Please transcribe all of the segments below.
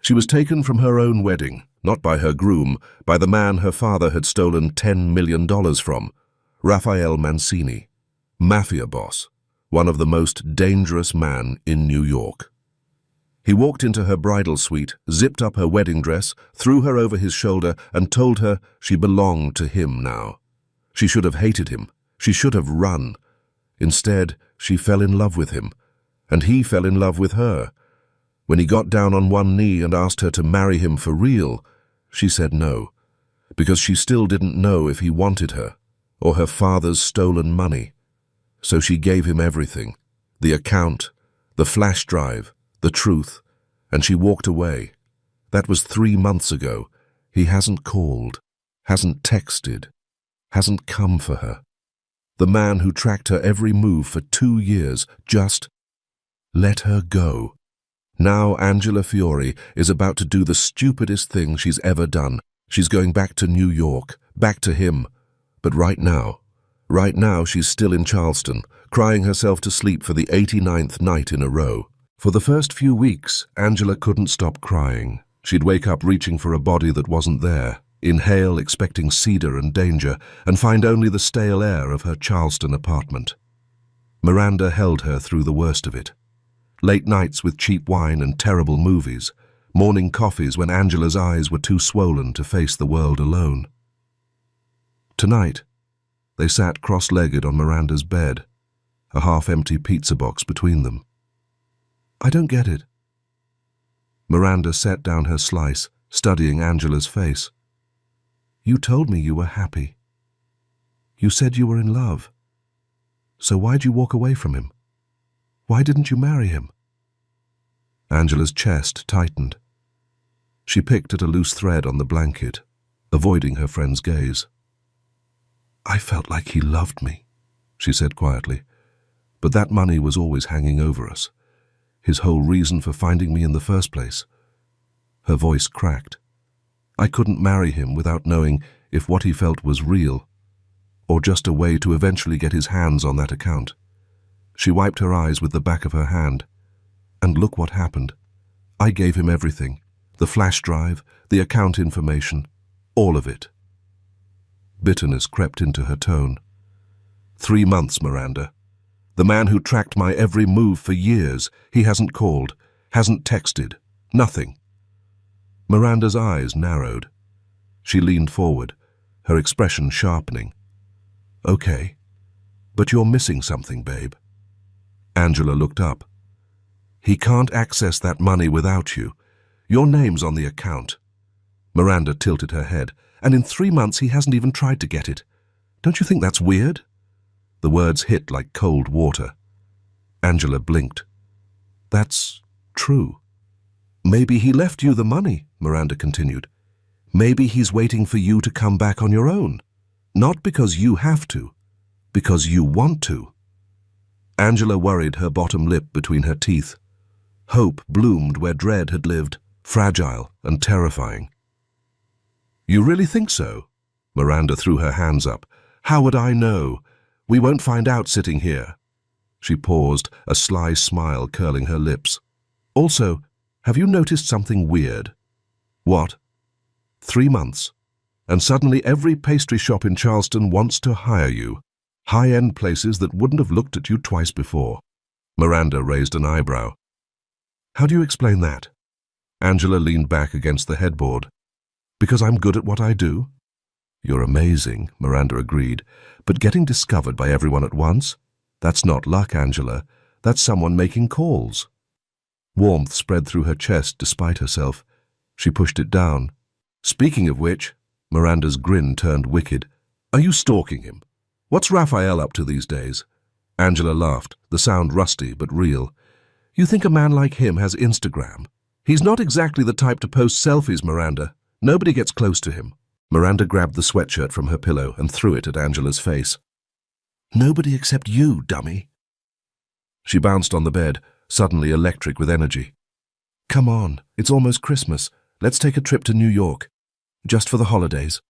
She was taken from her own wedding, not by her groom, by the man her father had stolen $10 million from, Raphael Mancini, mafia boss, one of the most dangerous men in New York. He walked into her bridal suite, zipped up her wedding dress, threw her over his shoulder, and told her she belonged to him now. She should have hated him. She should have run. Instead, she fell in love with him, and he fell in love with her. When he got down on one knee and asked her to marry him for real, she said no, because she still didn't know if he wanted her, or her father's stolen money. So she gave him everything, the account, the flash drive, the truth, and she walked away. That was 3 months ago. He hasn't called, hasn't texted, hasn't come for her. The man who tracked her every move for 2 years just let her go. Now Angela Fiore is about to do the stupidest thing she's ever done. She's going back to New York, back to him. But right now she's still in Charleston, crying herself to sleep for the 89th night in a row. For the first few weeks, Angela couldn't stop crying. She'd wake up reaching for a body that wasn't there, inhale expecting cedar and danger, and find only the stale air of her Charleston apartment. Miranda held her through the worst of it. Late nights with cheap wine and terrible movies, morning coffees when Angela's eyes were too swollen to face the world alone. Tonight, they sat cross-legged on Miranda's bed, a half-empty pizza box between them. I don't get it. Miranda set down her slice, studying Angela's face. You told me you were happy. You said you were in love. So why'd you walk away from him? Why didn't you marry him? Angela's chest tightened. She picked at a loose thread on the blanket, avoiding her friend's gaze. I felt like he loved me, she said quietly, but that money was always hanging over us. His whole reason for finding me in the first place. Her voice cracked. I couldn't marry him without knowing if what he felt was real, or just a way to eventually get his hands on that account. She wiped her eyes with the back of her hand. And look what happened. I gave him everything. The flash drive, the account information, all of it. Bitterness crept into her tone. 3 months, Miranda. The man who tracked my every move for years, he hasn't called, hasn't texted, nothing. Miranda's eyes narrowed. She leaned forward, her expression sharpening. Okay, but you're missing something, babe. Angela looked up. He can't access that money without you. Your name's on the account. Miranda tilted her head. And in 3 months he hasn't even tried to get it. Don't you think that's weird? The words hit like cold water. Angela blinked. That's true. Maybe he left you the money, Miranda continued. Maybe he's waiting for you to come back on your own. Not because you have to, because you want to. Angela worried her bottom lip between her teeth. Hope bloomed where dread had lived, fragile and terrifying. You really think so? Miranda threw her hands up. How would I know? We won't find out sitting here. She paused, a sly smile curling her lips. Also, have you noticed something weird? What? 3 months, and suddenly every pastry shop in Charleston wants to hire you. High-end places that wouldn't have looked at you twice before. Miranda raised an eyebrow. How do you explain that? Angela leaned back against the headboard. Because I'm good at what I do? You're amazing, Miranda agreed, but getting discovered by everyone at once? That's not luck, Angela. That's someone making calls. Warmth spread through her chest despite herself. She pushed it down. Speaking of which, Miranda's grin turned wicked. Are you stalking him? What's Raphael up to these days? Angela laughed, the sound rusty but real. You think a man like him has Instagram? He's not exactly the type to post selfies, Miranda. Nobody gets close to him. Miranda grabbed the sweatshirt from her pillow and threw it at Angela's face. Nobody except you, dummy. She bounced on the bed, suddenly electric with energy. Come on, it's almost Christmas. Let's take a trip to New York. Just for the holidays.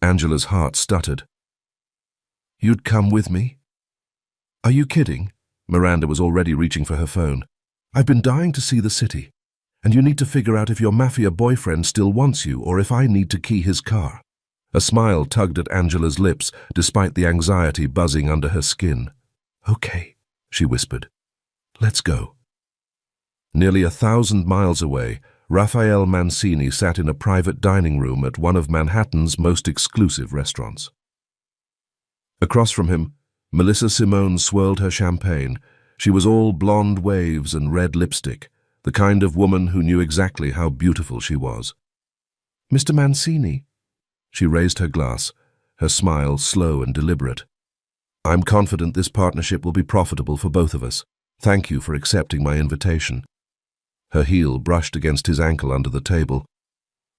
Angela's heart stuttered. You'd come with me? Are you kidding? Miranda was already reaching for her phone. I've been dying to see the city. And you need to figure out if your mafia boyfriend still wants you or if I need to key his car." A smile tugged at Angela's lips, despite the anxiety buzzing under her skin. "Okay," she whispered. "Let's go." Nearly 1,000 miles away, Raphael Mancini sat in a private dining room at one of Manhattan's most exclusive restaurants. Across from him, Melissa Simone swirled her champagne. She was all blonde waves and red lipstick, the kind of woman who knew exactly how beautiful she was. "Mr. Mancini." She raised her glass, her smile slow and deliberate. "I'm confident this partnership will be profitable for both of us. Thank you for accepting my invitation." Her heel brushed against his ankle under the table.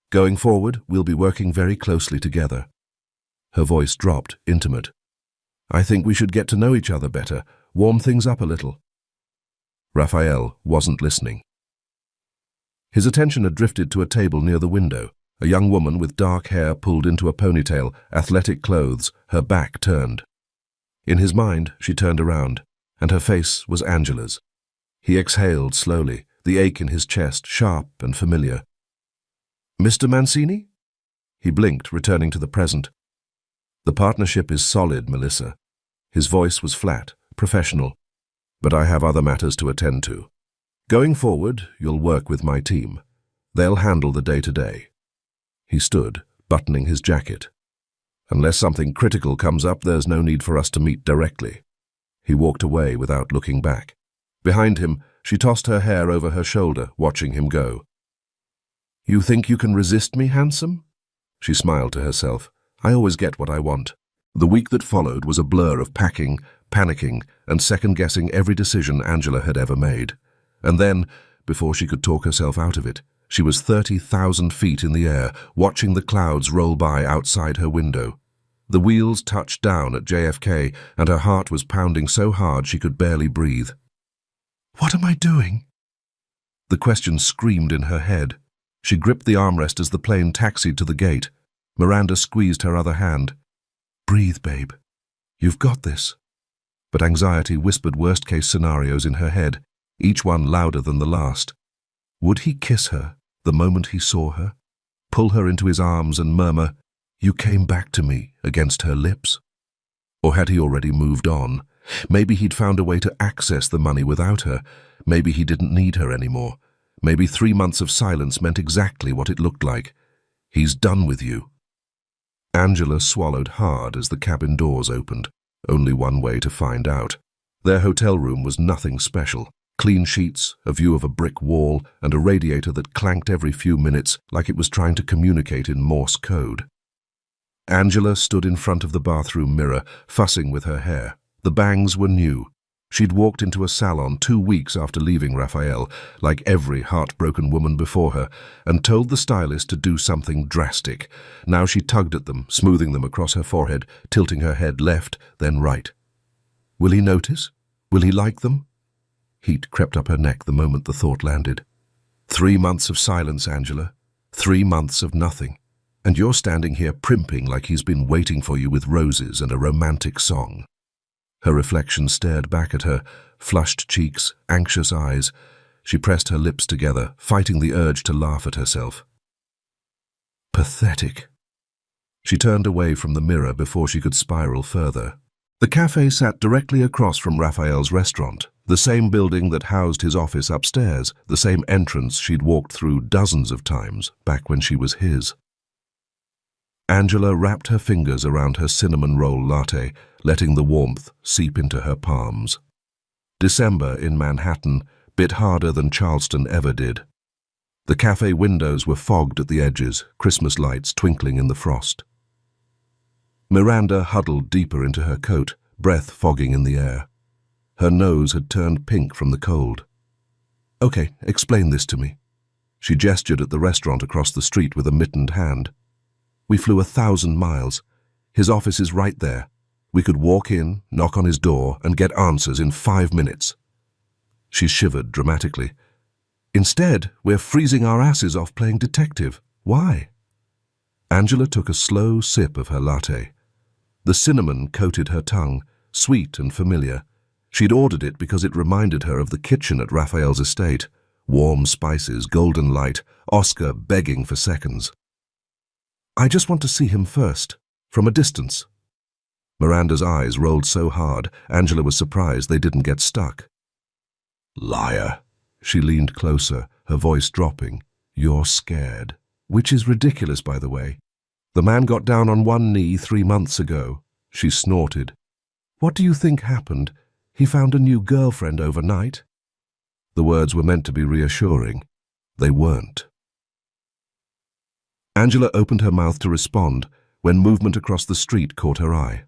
"Going forward, we'll be working very closely together." Her voice dropped, intimate. "I think we should get to know each other better, warm things up a little." Raphael wasn't listening. His attention had drifted to a table near the window. A young woman with dark hair pulled into a ponytail, athletic clothes, her back turned. In his mind, she turned around, and her face was Angela's. He exhaled slowly, the ache in his chest sharp and familiar. "Mr. Mancini?" He blinked, returning to the present. "The partnership is solid, Melissa." His voice was flat, professional. "But I have other matters to attend to. Going forward, you'll work with my team. They'll handle the day-to-day." He stood, buttoning his jacket. "Unless something critical comes up, there's no need for us to meet directly." He walked away without looking back. Behind him, she tossed her hair over her shoulder, watching him go. "You think you can resist me, handsome?" She smiled to herself. "I always get what I want." The week that followed was a blur of packing, panicking, and second-guessing every decision Angela had ever made. And then, before she could talk herself out of it, she was 30,000 feet in the air, watching the clouds roll by outside her window. The wheels touched down at JFK, and her heart was pounding so hard she could barely breathe. "What am I doing?" The question screamed in her head. She gripped the armrest as the plane taxied to the gate. Miranda squeezed her other hand. "Breathe, babe. You've got this." But anxiety whispered worst-case scenarios in her head, each one louder than the last. Would he kiss her the moment he saw her? Pull her into his arms and murmur, "You came back to me," against her lips? Or had he already moved on? Maybe he'd found a way to access the money without her. Maybe he didn't need her anymore. Maybe 3 months of silence meant exactly what it looked like. "He's done with you." Angela swallowed hard as the cabin doors opened. Only one way to find out. Their hotel room was nothing special. Clean sheets, a view of a brick wall, and a radiator that clanked every few minutes like it was trying to communicate in Morse code. Angela stood in front of the bathroom mirror, fussing with her hair. The bangs were new. She'd walked into a salon 2 weeks after leaving Raphael, like every heartbroken woman before her, and told the stylist to do something drastic. Now she tugged at them, smoothing them across her forehead, tilting her head left, then right. Will he notice? Will he like them? Heat crept up her neck the moment the thought landed. 3 months of silence, Angela. 3 months of nothing. And you're standing here primping like he's been waiting for you with roses and a romantic song. Her reflection stared back at her, flushed cheeks, anxious eyes. She pressed her lips together, fighting the urge to laugh at herself. Pathetic. She turned away from the mirror before she could spiral further. The cafe sat directly across from Raphael's restaurant, the same building that housed his office upstairs, the same entrance she'd walked through dozens of times back when she was his. Angela wrapped her fingers around her cinnamon roll latte, letting the warmth seep into her palms. December in Manhattan bit harder than Charleston ever did. The cafe windows were fogged at the edges, Christmas lights twinkling in the frost. Miranda huddled deeper into her coat, breath fogging in the air. Her nose had turned pink from the cold. "Okay, explain this to me." She gestured at the restaurant across the street with a mittened hand. "We flew 1,000 miles. His office is right there. We could walk in, knock on his door, and get answers in 5 minutes." She shivered dramatically. "Instead, we're freezing our asses off playing detective. Why?" Angela took a slow sip of her latte. The cinnamon coated her tongue, sweet and familiar. She'd ordered it because it reminded her of the kitchen at Raphael's estate, Warm spices, golden light, Oscar begging for seconds. "I just want to see him first, from a distance." Miranda's eyes rolled so hard, Angela was surprised they didn't get stuck. "Liar." She leaned closer, her voice dropping. "You're scared." Which is ridiculous, by the way. "The man got down on one knee 3 months ago." She snorted. "What do you think happened? He found a new girlfriend overnight?" The words were meant to be reassuring. They weren't. Angela opened her mouth to respond when movement across the street caught her eye.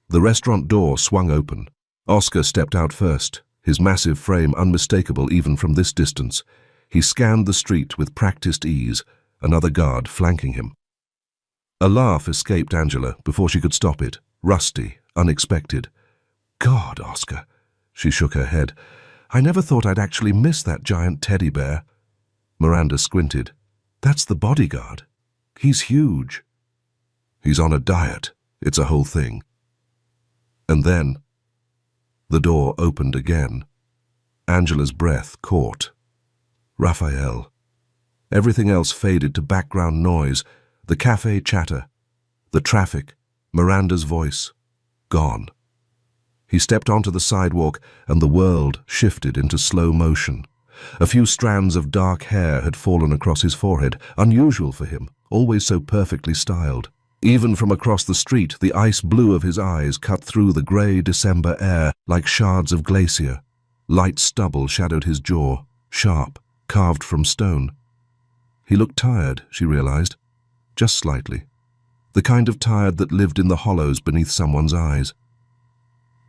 The restaurant door swung open. Oscar stepped out first, his massive frame unmistakable even from this distance. He scanned the street with practiced ease, another guard flanking him. A laugh escaped Angela before she could stop it, rusty, unexpected. "God, Oscar." She shook her head. "I never thought I'd actually miss that giant teddy bear." Miranda squinted. "That's the bodyguard. He's huge." "He's on a diet. It's a whole thing." And then the door opened again. Angela's breath caught. Raphael. Everything else faded to background noise, the cafe chatter, the traffic, Miranda's voice. Gone. He stepped onto the sidewalk and the world shifted into slow motion. A few strands of dark hair had fallen across his forehead, unusual for him, always so perfectly styled. Even from across the street, the ice blue of his eyes cut through the grey December air like shards of glacier. Light stubble shadowed his jaw, sharp, carved from stone. He looked tired, she realized, just slightly. The kind of tired that lived in the hollows beneath someone's eyes.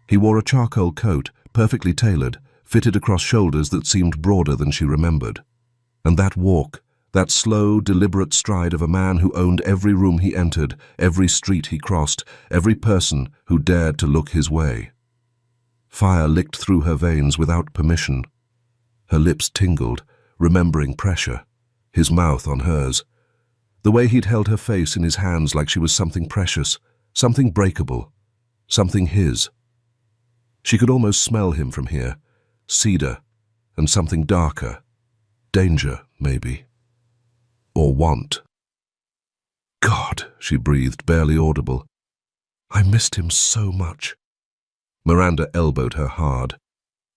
He wore a charcoal coat, perfectly tailored, fitted across shoulders that seemed broader than she remembered. And that walk, that slow, deliberate stride of a man who owned every room he entered, every street he crossed, every person who dared to look his way. Fire licked through her veins without permission. Her lips tingled, remembering pressure, his mouth on hers. The way he'd held her face in his hands like she was something precious, something breakable, something his. She could almost smell him from here, cedar and something darker, danger, maybe. Or want. "God," she breathed, barely audible. "I missed him so much." Miranda elbowed her hard.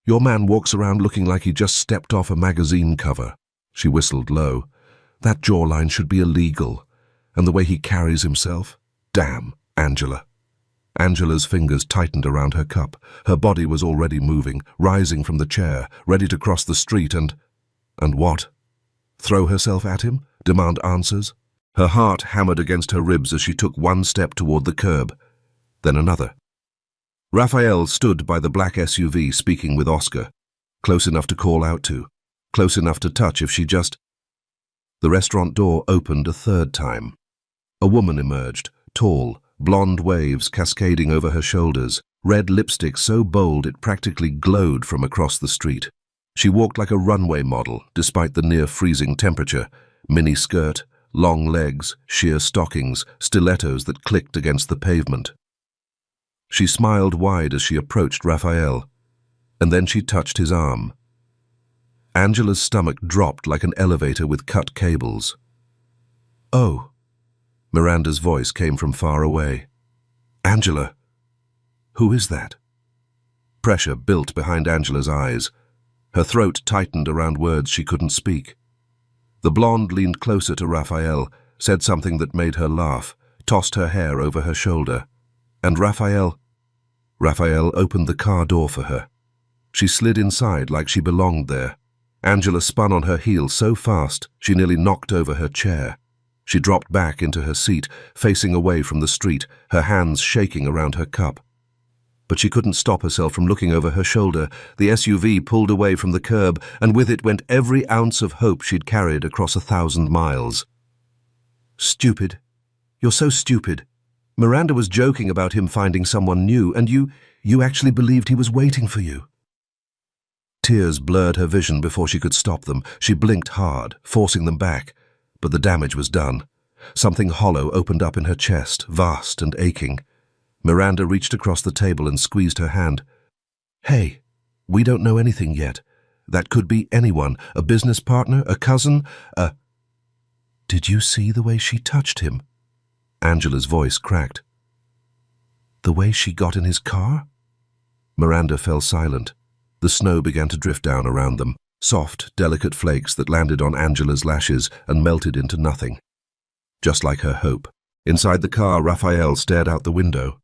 "Your man walks around looking like he just stepped off a magazine cover." She whistled low. "That jawline should be illegal. And the way he carries himself. Damn, Angela." Angela's fingers tightened around her cup. Her body was already moving, rising from the chair, ready to cross the street and what? Throw herself at him? Demand answers? Her heart hammered against her ribs as she took one step toward the curb, then another. Raphael stood by the black SUV speaking with Oscar, close enough to call out to, close enough to touch if she just... The restaurant door opened a third time. A woman emerged, tall, blonde waves cascading over her shoulders, red lipstick so bold it practically glowed from across the street. She walked like a runway model, despite the near-freezing temperature. Mini skirt, long legs, sheer stockings, stilettos that clicked against the pavement. She smiled wide as she approached Raphael, and then she touched his arm. Angela's stomach dropped like an elevator with cut cables. "Oh." Miranda's voice came from far away. "Angela, who is that?" Pressure built behind Angela's eyes. Her throat tightened around words she couldn't speak. The blonde leaned closer to Raphael, said something that made her laugh, tossed her hair over her shoulder. And Raphael opened the car door for her. She slid inside like she belonged there. Angela spun on her heel so fast she nearly knocked over her chair. She dropped back into her seat, facing away from the street, her hands shaking around her cup. But she couldn't stop herself from looking over her shoulder. The SUV pulled away from the curb, and with it went every ounce of hope she'd carried across 1,000 miles. "Stupid. You're so stupid. Miranda was joking about him finding someone new, and you actually believed he was waiting for you." Tears blurred her vision before she could stop them. She blinked hard, forcing them back, but the damage was done. Something hollow opened up in her chest, vast and aching. Miranda reached across the table and squeezed her hand. "Hey, we don't know anything yet. That could be anyone, a business partner, a cousin, a... Did you see the way she touched him? Angela's voice cracked. The way she got in his car? Miranda fell silent. The snow began to drift down around them, soft, delicate flakes that landed on Angela's lashes and melted into nothing. Just like her hope. Inside the car, Raphael stared out the window.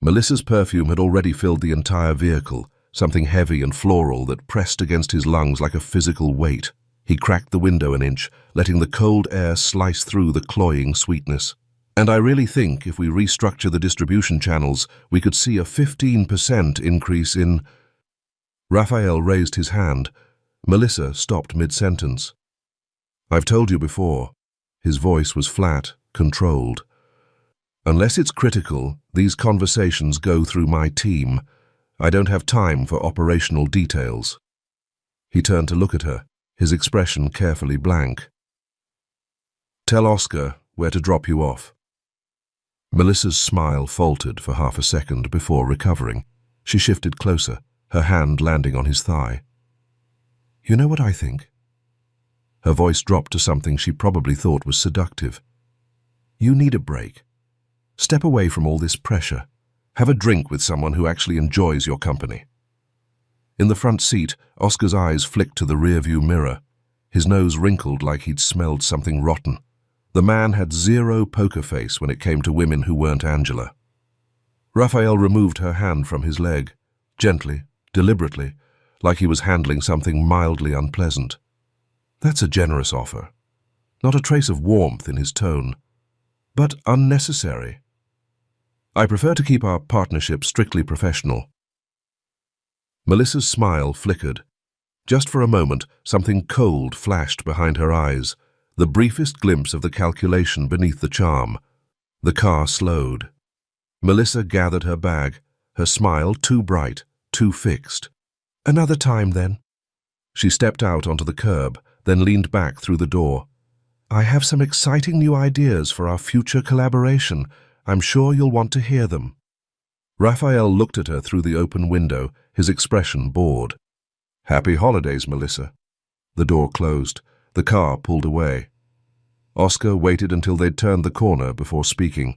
Melissa's perfume had already filled the entire vehicle, something heavy and floral that pressed against his lungs like a physical weight. He cracked the window an inch, letting the cold air slice through the cloying sweetness. And I really think if we restructure the distribution channels, we could see a 15% increase in... Raphael raised his hand. Melissa stopped mid-sentence. I've told you before. His voice was flat, controlled. Unless it's critical, these conversations go through my team. I don't have time for operational details. He turned to look at her, his expression carefully blank. Tell Oscar where to drop you off. Melissa's smile faltered for half a second before recovering. She shifted closer, her hand landing on his thigh. You know what I think? Her voice dropped to something she probably thought was seductive. You need a break. Step away from all this pressure. Have a drink with someone who actually enjoys your company. In the front seat, Oscar's eyes flicked to the rearview mirror. His nose wrinkled like he'd smelled something rotten. The man had zero poker face when it came to women who weren't Angela. Raphael removed her hand from his leg, gently, deliberately, like he was handling something mildly unpleasant. That's a generous offer. Not a trace of warmth in his tone, but unnecessary. I prefer to keep our partnership strictly professional. Melissa's smile flickered. Just for a moment, something cold flashed behind her eyes, the briefest glimpse of the calculation beneath the charm. The car slowed. Melissa gathered her bag, her smile too bright, too fixed. Another time, then. She stepped out onto the curb, then leaned back through the door. I have some exciting new ideas for our future collaboration. I'm sure you'll want to hear them. Raphael looked at her through the open window, his expression bored. Happy holidays, Melissa. The door closed. The car pulled away. Oscar waited until they'd turned the corner before speaking.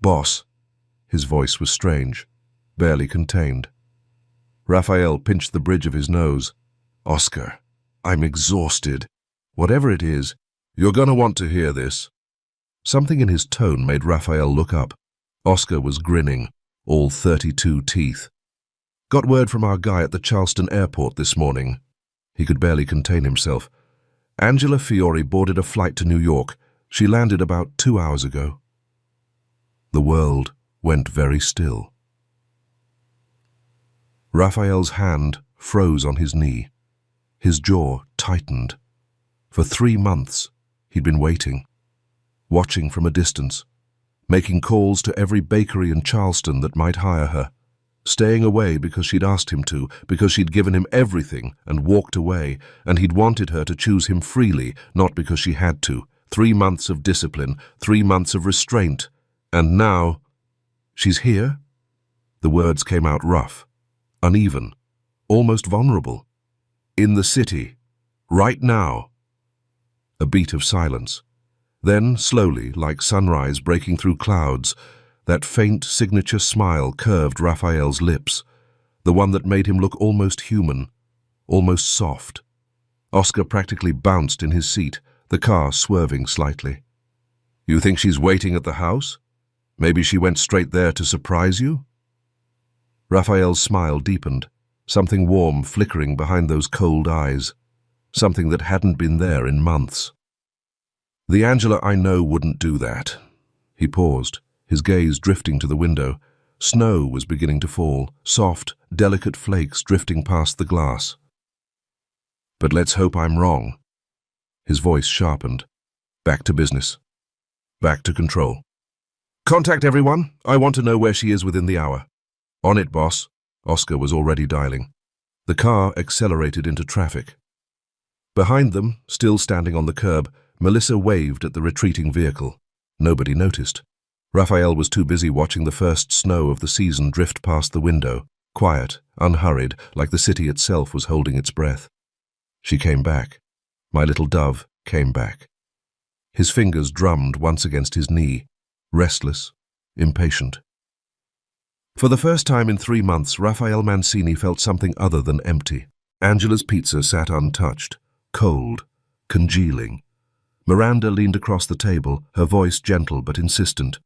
Boss. His voice was strange, barely contained. Raphael pinched the bridge of his nose. Oscar, I'm exhausted. Whatever it is, you're going to want to hear this. Something in his tone made Raphael look up. Oscar was grinning, all 32 teeth. Got word from our guy at the Charleston airport this morning. He could barely contain himself. Angela Fiore boarded a flight to New York. She landed about 2 hours ago. The world went very still. Raphael's hand froze on his knee. His jaw tightened. For 3 months, he'd been waiting. Watching from a distance, making calls to every bakery in Charleston that might hire her, staying away because she'd asked him to, because she'd given him everything and walked away, and he'd wanted her to choose him freely, not because she had to. 3 months of discipline, 3 months of restraint, and now, she's here? The words came out rough, uneven, almost vulnerable. In the city, right now. A beat of silence. Then, slowly, like sunrise breaking through clouds, that faint signature smile curved Raphael's lips, the one that made him look almost human, almost soft. Oscar practically bounced in his seat, the car swerving slightly. You think she's waiting at the house? Maybe she went straight there to surprise you? Raphael's smile deepened, something warm flickering behind those cold eyes, something that hadn't been there in months. The Angela I know wouldn't do that. He paused, his gaze drifting to the window. Snow was beginning to fall, soft, delicate flakes drifting past the glass. But let's hope I'm wrong. His voice sharpened. Back to business. Back to control. Contact everyone. I want to know where she is within the hour. On it, boss. Oscar was already dialing. The car accelerated into traffic. Behind them, still standing on the curb, Melissa waved at the retreating vehicle. Nobody noticed. Raphael was too busy watching the first snow of the season drift past the window. quiet, unhurried, like the city itself was holding its breath. She came back. My little dove came back. His fingers drummed once against his knee, restless, impatient. For the first time in 3 months, Raphael Mancini felt something other than empty. Angela's pizza sat untouched, cold, congealing. Miranda leaned across the table, her voice gentle but insistent.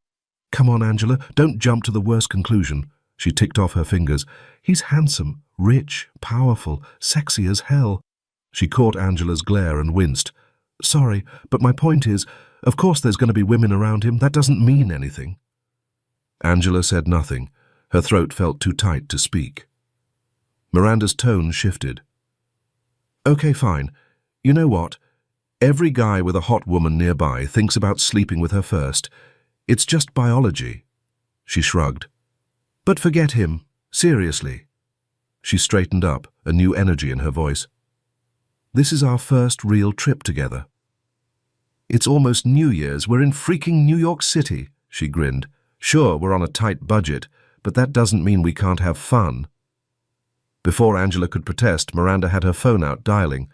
"Come on, Angela, don't jump to the worst conclusion." She ticked off her fingers. "He's handsome, rich, powerful, sexy as hell." She caught Angela's glare and winced. "Sorry, but my point is, of course there's going to be women around him. That doesn't mean anything." Angela said nothing. Her throat felt too tight to speak. Miranda's tone shifted. "Okay, fine. You know what? Every guy with a hot woman nearby thinks about sleeping with her first. It's just biology." She shrugged. "But forget him. Seriously." She straightened up, a new energy in her voice. "This is our first real trip together." "It's almost New Year's. We're in freaking New York City," she grinned. "Sure, we're on a tight budget, but that doesn't mean we can't have fun." Before Angela could protest, Miranda had her phone out, dialing.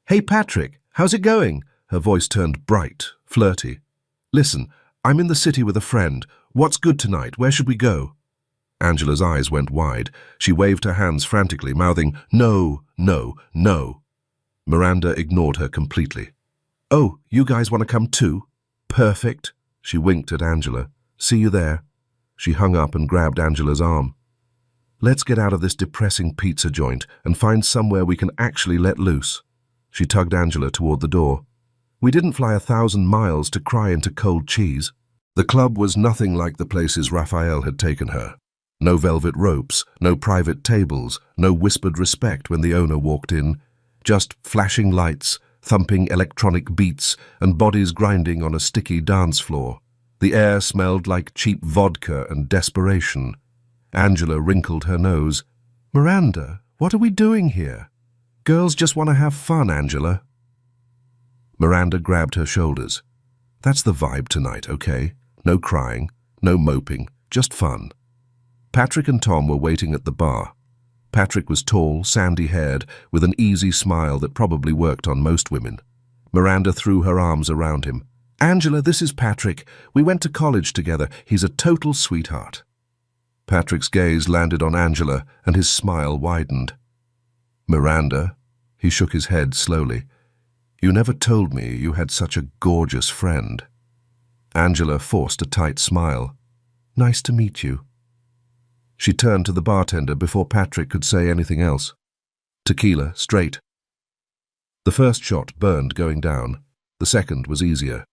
"Hey, Patrick, how's it going?" Her voice turned bright, flirty. "Listen, I'm in the city with a friend. What's good tonight? Where should we go?" Angela's eyes went wide. She waved her hands frantically, mouthing, "No, no, no." Miranda ignored her completely. "Oh, you guys want to come too? Perfect." She winked at Angela. "See you there." She hung up and grabbed Angela's arm. "Let's get out of this depressing pizza joint and find somewhere we can actually let loose." She tugged Angela toward the door. "We didn't fly 1,000 miles to cry into cold cheese." The club was nothing like the places Raphael had taken her. No velvet ropes, no private tables, no whispered respect when the owner walked in. Just flashing lights, thumping electronic beats, and bodies grinding on a sticky dance floor. The air smelled like cheap vodka and desperation. Angela wrinkled her nose. "Miranda, what are we doing here? Girls just want to have fun, Angela." Miranda grabbed her shoulders. "That's the vibe tonight, okay? No crying, no moping, just fun." Patrick and Tom were waiting at the bar. Patrick was tall, sandy-haired, with an easy smile that probably worked on most women. Miranda threw her arms around him. "Angela, this is Patrick. We went to college together. He's a total sweetheart." Patrick's gaze landed on Angela, and his smile widened. "Miranda," he shook his head slowly, "you never told me you had such a gorgeous friend." Angela forced a tight smile. "Nice to meet you." She turned to the bartender before Patrick could say anything else. "Tequila, straight." The first shot burned going down. The second was easier.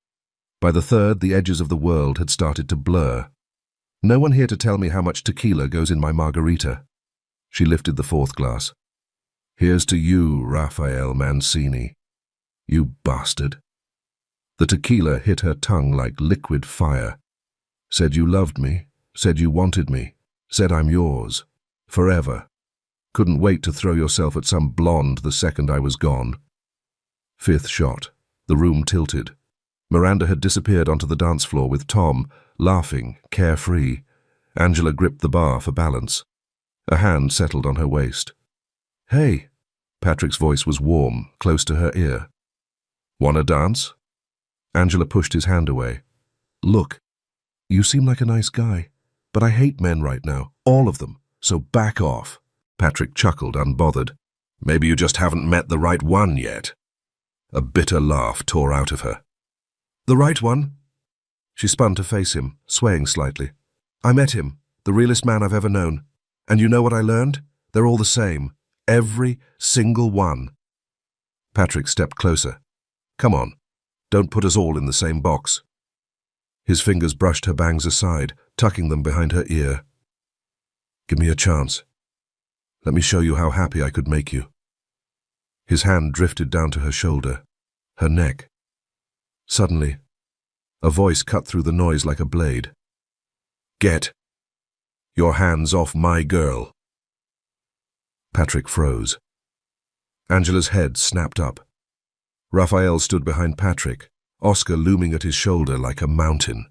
By the third, the edges of the world had started to blur. "No one here to tell me how much tequila goes in my margarita." She lifted the fourth glass. "Here's to you, Raphael Mancini. You bastard." The tequila hit her tongue like liquid fire. "Said you loved me, said you wanted me, said I'm yours, forever. Couldn't wait to throw yourself at some blonde the second I was gone." Fifth shot. The room tilted. Miranda had disappeared onto the dance floor with Tom, laughing, carefree. Angela gripped the bar for balance. A hand settled on her waist. "Hey." Patrick's voice was warm, close to her ear. "Wanna dance?" Angela pushed his hand away. "Look, you seem like a nice guy, but I hate men right now, all of them, so back off." Patrick chuckled, unbothered. "Maybe you just haven't met the right one yet." A bitter laugh tore out of her. "The right one?" She spun to face him, swaying slightly. "I met him, the realest man I've ever known. And you know what I learned? They're all the same. Every single one." Patrick stepped closer. "Come on, don't put us all in the same box." His fingers brushed her bangs aside, tucking them behind her ear. "Give me a chance. Let me show you how happy I could make you." His hand drifted down to her shoulder, her neck. Suddenly, a voice cut through the noise like a blade. "Get your hands off my girl." Patrick froze. Angela's head snapped up. Raphael stood behind Patrick, Oscar looming at his shoulder like a mountain.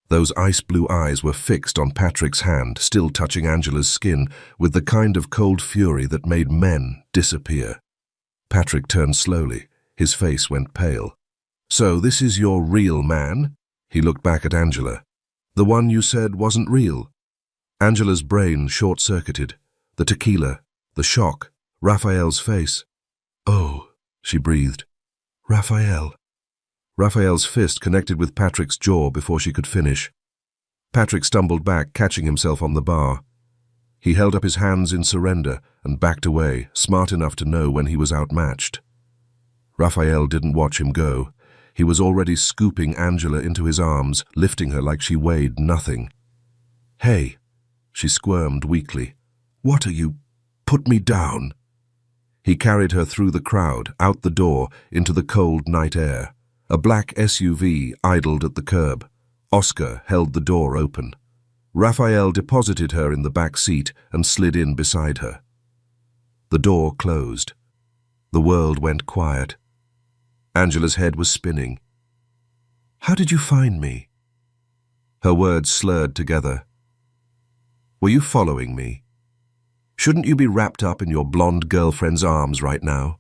Those ice-blue eyes were fixed on Patrick's hand, still touching Angela's skin, with the kind of cold fury that made men disappear. Patrick turned slowly. His face went pale. "So this is your real man?" He looked back at Angela. "The one you said wasn't real?" Angela's brain short-circuited. The tequila, the shock, Raphael's face. "Oh," she breathed. "Raphael." Raphael's fist connected with Patrick's jaw before she could finish. Patrick stumbled back, catching himself on the bar. He held up his hands in surrender and backed away, smart enough to know when he was outmatched. Raphael didn't watch him go. He was already scooping Angela into his arms, lifting her like she weighed nothing. "Hey," she squirmed weakly. "What are you? Put me down." He carried her through the crowd, out the door, into the cold night air. A black SUV idled at the curb. Oscar held the door open. Raphael deposited her in the back seat and slid in beside her. The door closed. The world went quiet. Angela's head was spinning. "How did you find me?" Her words slurred together. "Were you following me? Shouldn't you be wrapped up in your blonde girlfriend's arms right now?"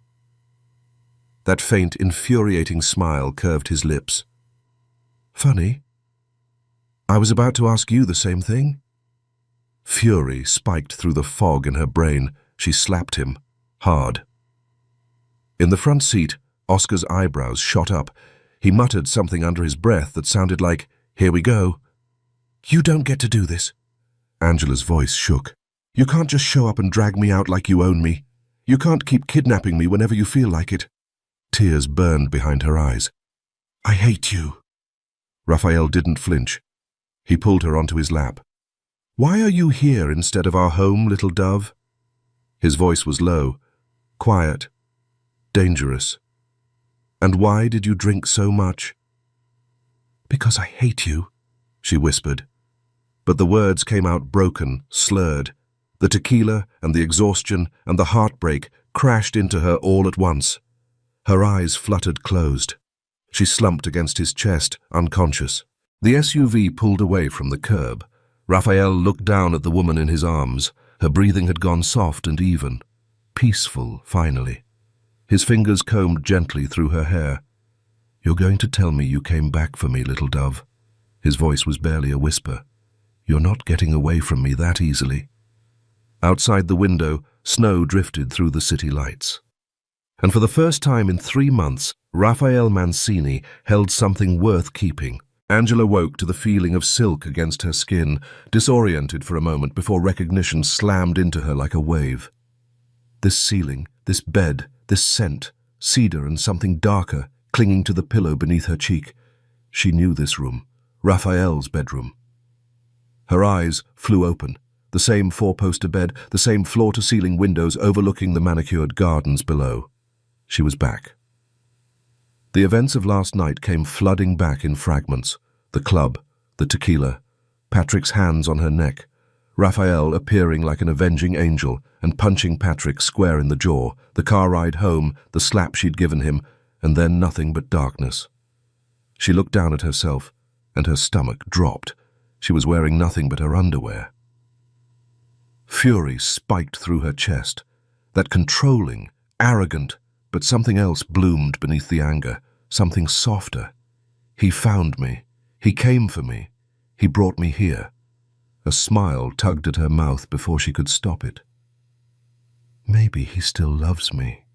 That faint, infuriating smile curved his lips. "Funny. I was about to ask you the same thing." Fury spiked through the fog in her brain. She slapped him, hard. In the front seat, Oscar's eyebrows shot up. He muttered something under his breath that sounded like, "Here we go." "You don't get to do this." Angela's voice shook. "You can't just show up and drag me out like you own me. You can't keep kidnapping me whenever you feel like it." Tears burned behind her eyes. "I hate you." Raphael didn't flinch. He pulled her onto his lap. "Why are you here instead of our home, little dove?" His voice was low, quiet, dangerous. "And why did you drink so much?" "Because I hate you," she whispered. But the words came out broken, slurred. The tequila and the exhaustion and the heartbreak crashed into her all at once. Her eyes fluttered closed. She slumped against his chest, unconscious. The SUV pulled away from the curb. Raphael looked down at the woman in his arms. Her breathing had gone soft and even. Peaceful, finally. His fingers combed gently through her hair. "You're going to tell me you came back for me, little dove." His voice was barely a whisper. "You're not getting away from me that easily." Outside the window, snow drifted through the city lights. And for the first time in 3 months, Raphael Mancini held something worth keeping. Angela woke to the feeling of silk against her skin, disoriented for a moment before recognition slammed into her like a wave. This ceiling, this bed, this scent, cedar and something darker, clinging to the pillow beneath her cheek. She knew this room, Raphael's bedroom. Her eyes flew open. The same four-poster bed, the same floor-to-ceiling windows overlooking the manicured gardens below. She was back. The events of last night came flooding back in fragments. The club, the tequila, Patrick's hands on her neck, Raphael appearing like an avenging angel and punching Patrick square in the jaw, the car ride home, the slap she'd given him, and then nothing but darkness. She looked down at herself, and her stomach dropped. She was wearing nothing but her underwear. Fury spiked through her chest. That controlling, arrogant, but something else bloomed beneath the anger, something softer. He found me. He came for me. He brought me here. A smile tugged at her mouth before she could stop it. Maybe he still loves me.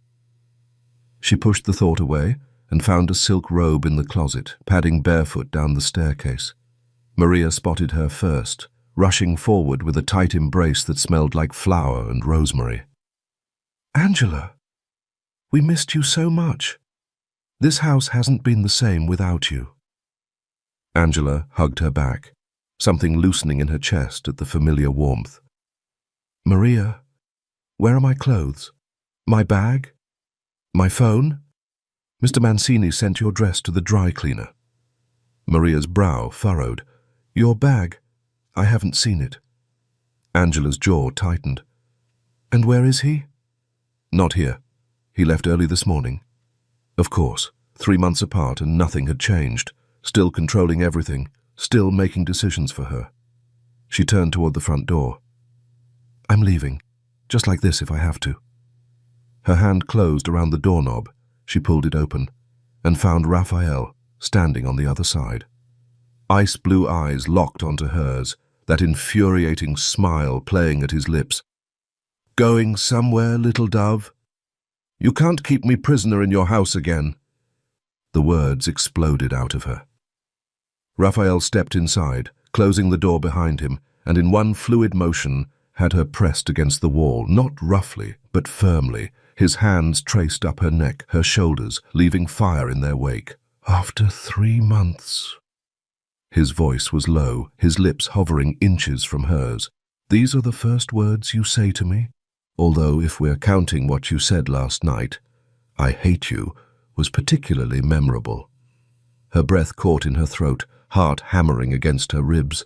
She pushed the thought away and found a silk robe in the closet, padding barefoot down the staircase. Maria spotted her first, rushing forward with a tight embrace that smelled like flower and rosemary. "Angela! We missed you so much. This house hasn't been the same without you." Angela hugged her back, something loosening in her chest at the familiar warmth. "Maria, where are my clothes? My bag? My phone? Mr. Mancini sent your dress to the dry cleaner." Maria's brow furrowed. "Your bag? I haven't seen it." Angela's jaw tightened. "And where is he?" "Not here. He left early this morning." Of course, 3 months apart and nothing had changed, still controlling everything, still making decisions for her. She turned toward the front door. "I'm leaving, just like this if I have to." Her hand closed around the doorknob. She pulled it open and found Raphael standing on the other side. Ice blue eyes locked onto hers, that infuriating smile playing at his lips. "Going somewhere, little dove? You can't keep me prisoner in your house again." The words exploded out of her. Raphael stepped inside, closing the door behind him, and in one fluid motion had her pressed against the wall, not roughly, but firmly. His hands traced up her neck, her shoulders, leaving fire in their wake. "After 3 months." His voice was low, his lips hovering inches from hers. "These are the first words you say to me? Although, if we're counting what you said last night, 'I hate you' was particularly memorable." Her breath caught in her throat, heart hammering against her ribs.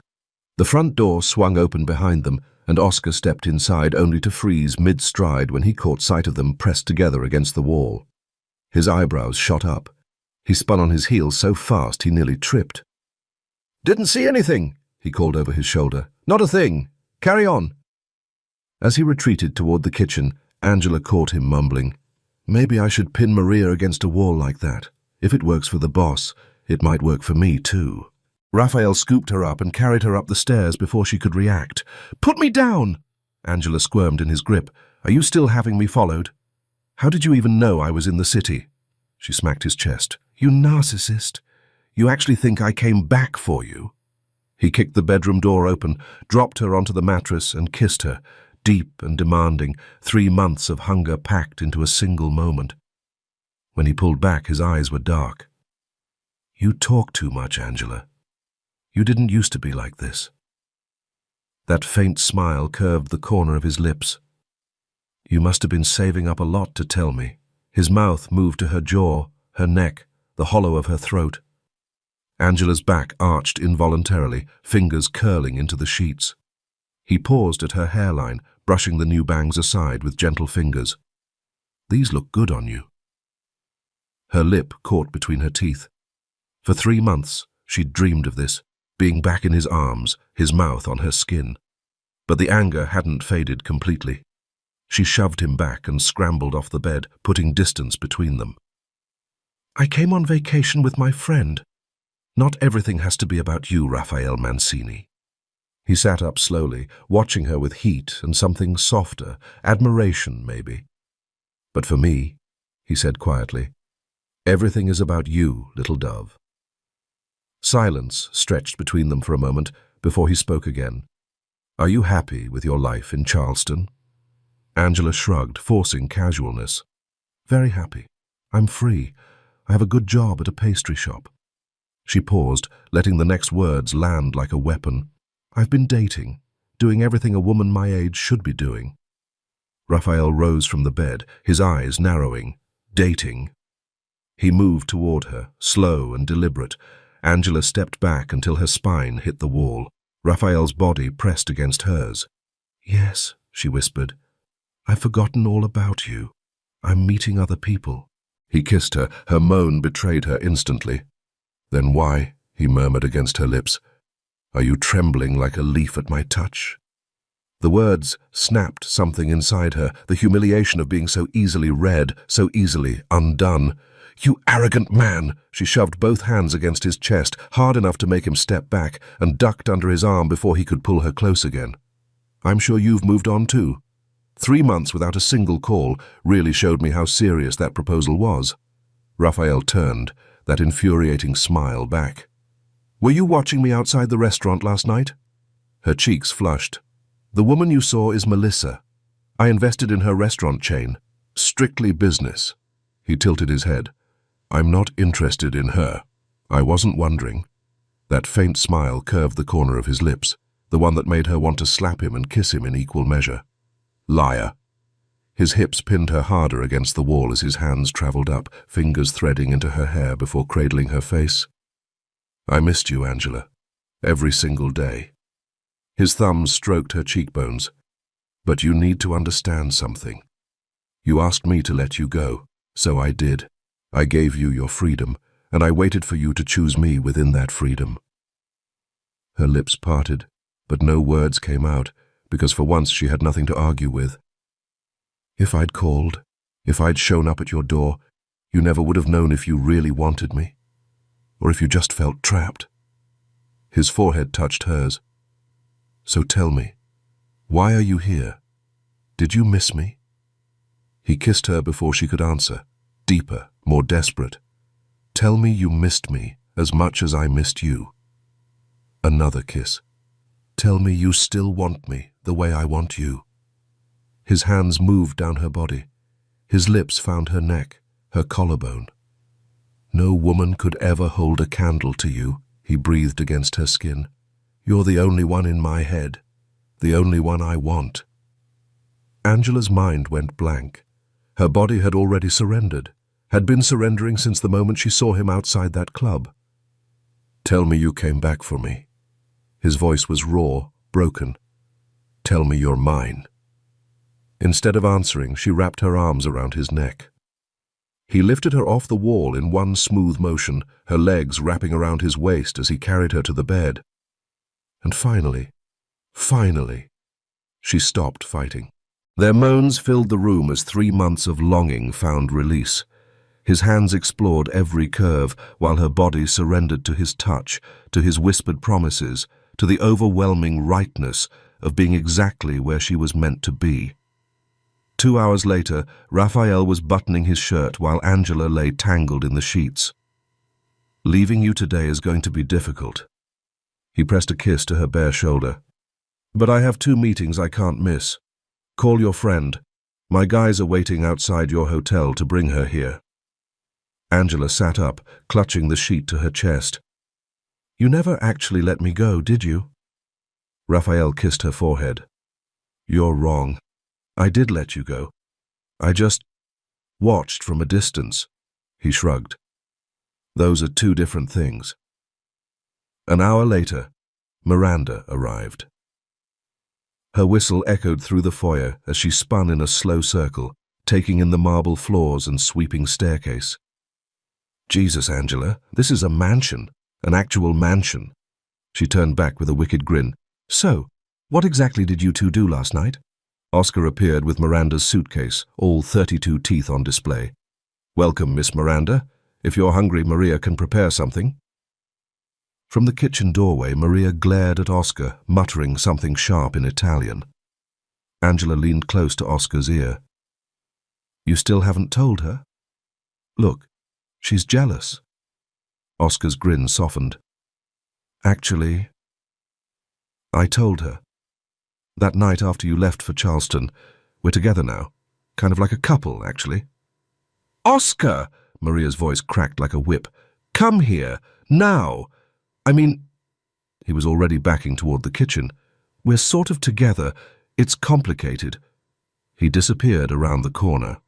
The front door swung open behind them, and Oscar stepped inside only to freeze mid-stride when he caught sight of them pressed together against the wall. His eyebrows shot up. He spun on his heels so fast he nearly tripped. "Didn't see anything," he called over his shoulder. "Not a thing. Carry on." As he retreated toward the kitchen, Angela caught him mumbling, "Maybe I should pin Maria against a wall like that. If it works for the boss, it might work for me too." Raphael scooped her up and carried her up the stairs before she could react. "Put me down!" Angela squirmed in his grip. "Are you still having me followed? How did you even know I was in the city?" She smacked his chest. "You narcissist. You actually think I came back for you?" He kicked the bedroom door open, dropped her onto the mattress and kissed her, deep and demanding, 3 months of hunger packed into a single moment. When he pulled back, his eyes were dark. "You talk too much, Angela. You didn't used to be like this." That faint smile curved the corner of his lips. "You must have been saving up a lot to tell me." His mouth moved to her jaw, her neck, the hollow of her throat. Angela's back arched involuntarily, fingers curling into the sheets. He paused at her hairline, brushing the new bangs aside with gentle fingers. "These look good on you." Her lip caught between her teeth. For 3 months, she'd dreamed of this, being back in his arms, his mouth on her skin. But the anger hadn't faded completely. She shoved him back and scrambled off the bed, putting distance between them. "I came on vacation with my friend. Not everything has to be about you, Raphael Mancini." He sat up slowly, watching her with heat and something softer, admiration maybe. "But for me," he said quietly, "everything is about you, little dove." Silence stretched between them for a moment before he spoke again. "Are you happy with your life in Charleston?" Angela shrugged, forcing casualness. "Very happy. I'm free. I have a good job at a pastry shop." She paused, letting the next words land like a weapon. "I've been dating, doing everything a woman my age should be doing." Raphael rose from the bed, his eyes narrowing. "Dating?" He moved toward her, slow and deliberate. Angela stepped back until her spine hit the wall. Raphael's body pressed against hers. "Yes," she whispered. "I've forgotten all about you. I'm meeting other people." He kissed her. Her moan betrayed her instantly. "Then why?" he murmured against her lips. "Are you trembling like a leaf at my touch?" The words snapped something inside her, the humiliation of being so easily read, so easily undone. "You arrogant man!" She shoved both hands against his chest, hard enough to make him step back, and ducked under his arm before he could pull her close again. "I'm sure you've moved on too. 3 months without a single call really showed me how serious that proposal was." Raphael turned, that infuriating smile back. "Were you watching me outside the restaurant last night?" Her cheeks flushed. "The woman you saw is Melissa. I invested in her restaurant chain. Strictly business." He tilted his head. "I'm not interested in her. I wasn't wondering." That faint smile curved the corner of his lips, the one that made her want to slap him and kiss him in equal measure. "Liar." His hips pinned her harder against the wall as his hands traveled up, fingers threading into her hair before cradling her face. "I missed you, Angela. Every single day." His thumbs stroked her cheekbones. "But you need to understand something. You asked me to let you go, so I did. I gave you your freedom, and I waited for you to choose me within that freedom." Her lips parted, but no words came out, because for once she had nothing to argue with. If I'd called, if I'd shown up at your door, you never would have known if you really wanted me, or if you just felt trapped. His forehead touched hers. So tell me, why are you here? Did you miss me? He kissed her before she could answer, deeper, more desperate. Tell me you missed me as much as I missed you. Another kiss. Tell me you still want me the way I want you. His hands moved down her body. His lips found her neck, her collarbone. No woman could ever hold a candle to you, he breathed against her skin. You're the only one in my head, the only one I want. Angela's mind went blank. Her body had already surrendered, had been surrendering since the moment she saw him outside that club. Tell me you came back for me. His voice was raw, broken. Tell me you're mine. Instead of answering, she wrapped her arms around his neck. He lifted her off the wall in one smooth motion, her legs wrapping around his waist as he carried her to the bed. And finally, she stopped fighting. Their moans filled the room as 3 months of longing found release. His hands explored every curve, while her body surrendered to his touch, to his whispered promises, to the overwhelming rightness of being exactly where she was meant to be. 2 hours later, Raphael was buttoning his shirt while Angela lay tangled in the sheets. Leaving you today is going to be difficult. He pressed a kiss to her bare shoulder. But I have 2 meetings I can't miss. Call your friend. My guys are waiting outside your hotel to bring her here. Angela sat up, clutching the sheet to her chest. You never actually let me go, did you? Raphael kissed her forehead. You're wrong. I did let you go. I just watched from a distance. He shrugged. Those are 2 different things. An hour later, Miranda arrived. Her whistle echoed through the foyer as she spun in a slow circle, taking in the marble floors and sweeping staircase. Jesus, Angela, this is a mansion, an actual mansion. She turned back with a wicked grin. So, what exactly did you 2 do last night? Oscar appeared with Miranda's suitcase, all 32 teeth on display. Welcome, Miss Miranda. If you're hungry, Maria can prepare something. From the kitchen doorway, Maria glared at Oscar, muttering something sharp in Italian. Angela leaned close to Oscar's ear. You still haven't told her? Look, she's jealous. Oscar's grin softened. Actually, I told her. That night after you left for Charleston, we're together now. Kind of like a couple, actually. Oscar! Maria's voice cracked like a whip. Come here, now! I mean, he was already backing toward the kitchen. We're sort of together. It's complicated. He disappeared around the corner.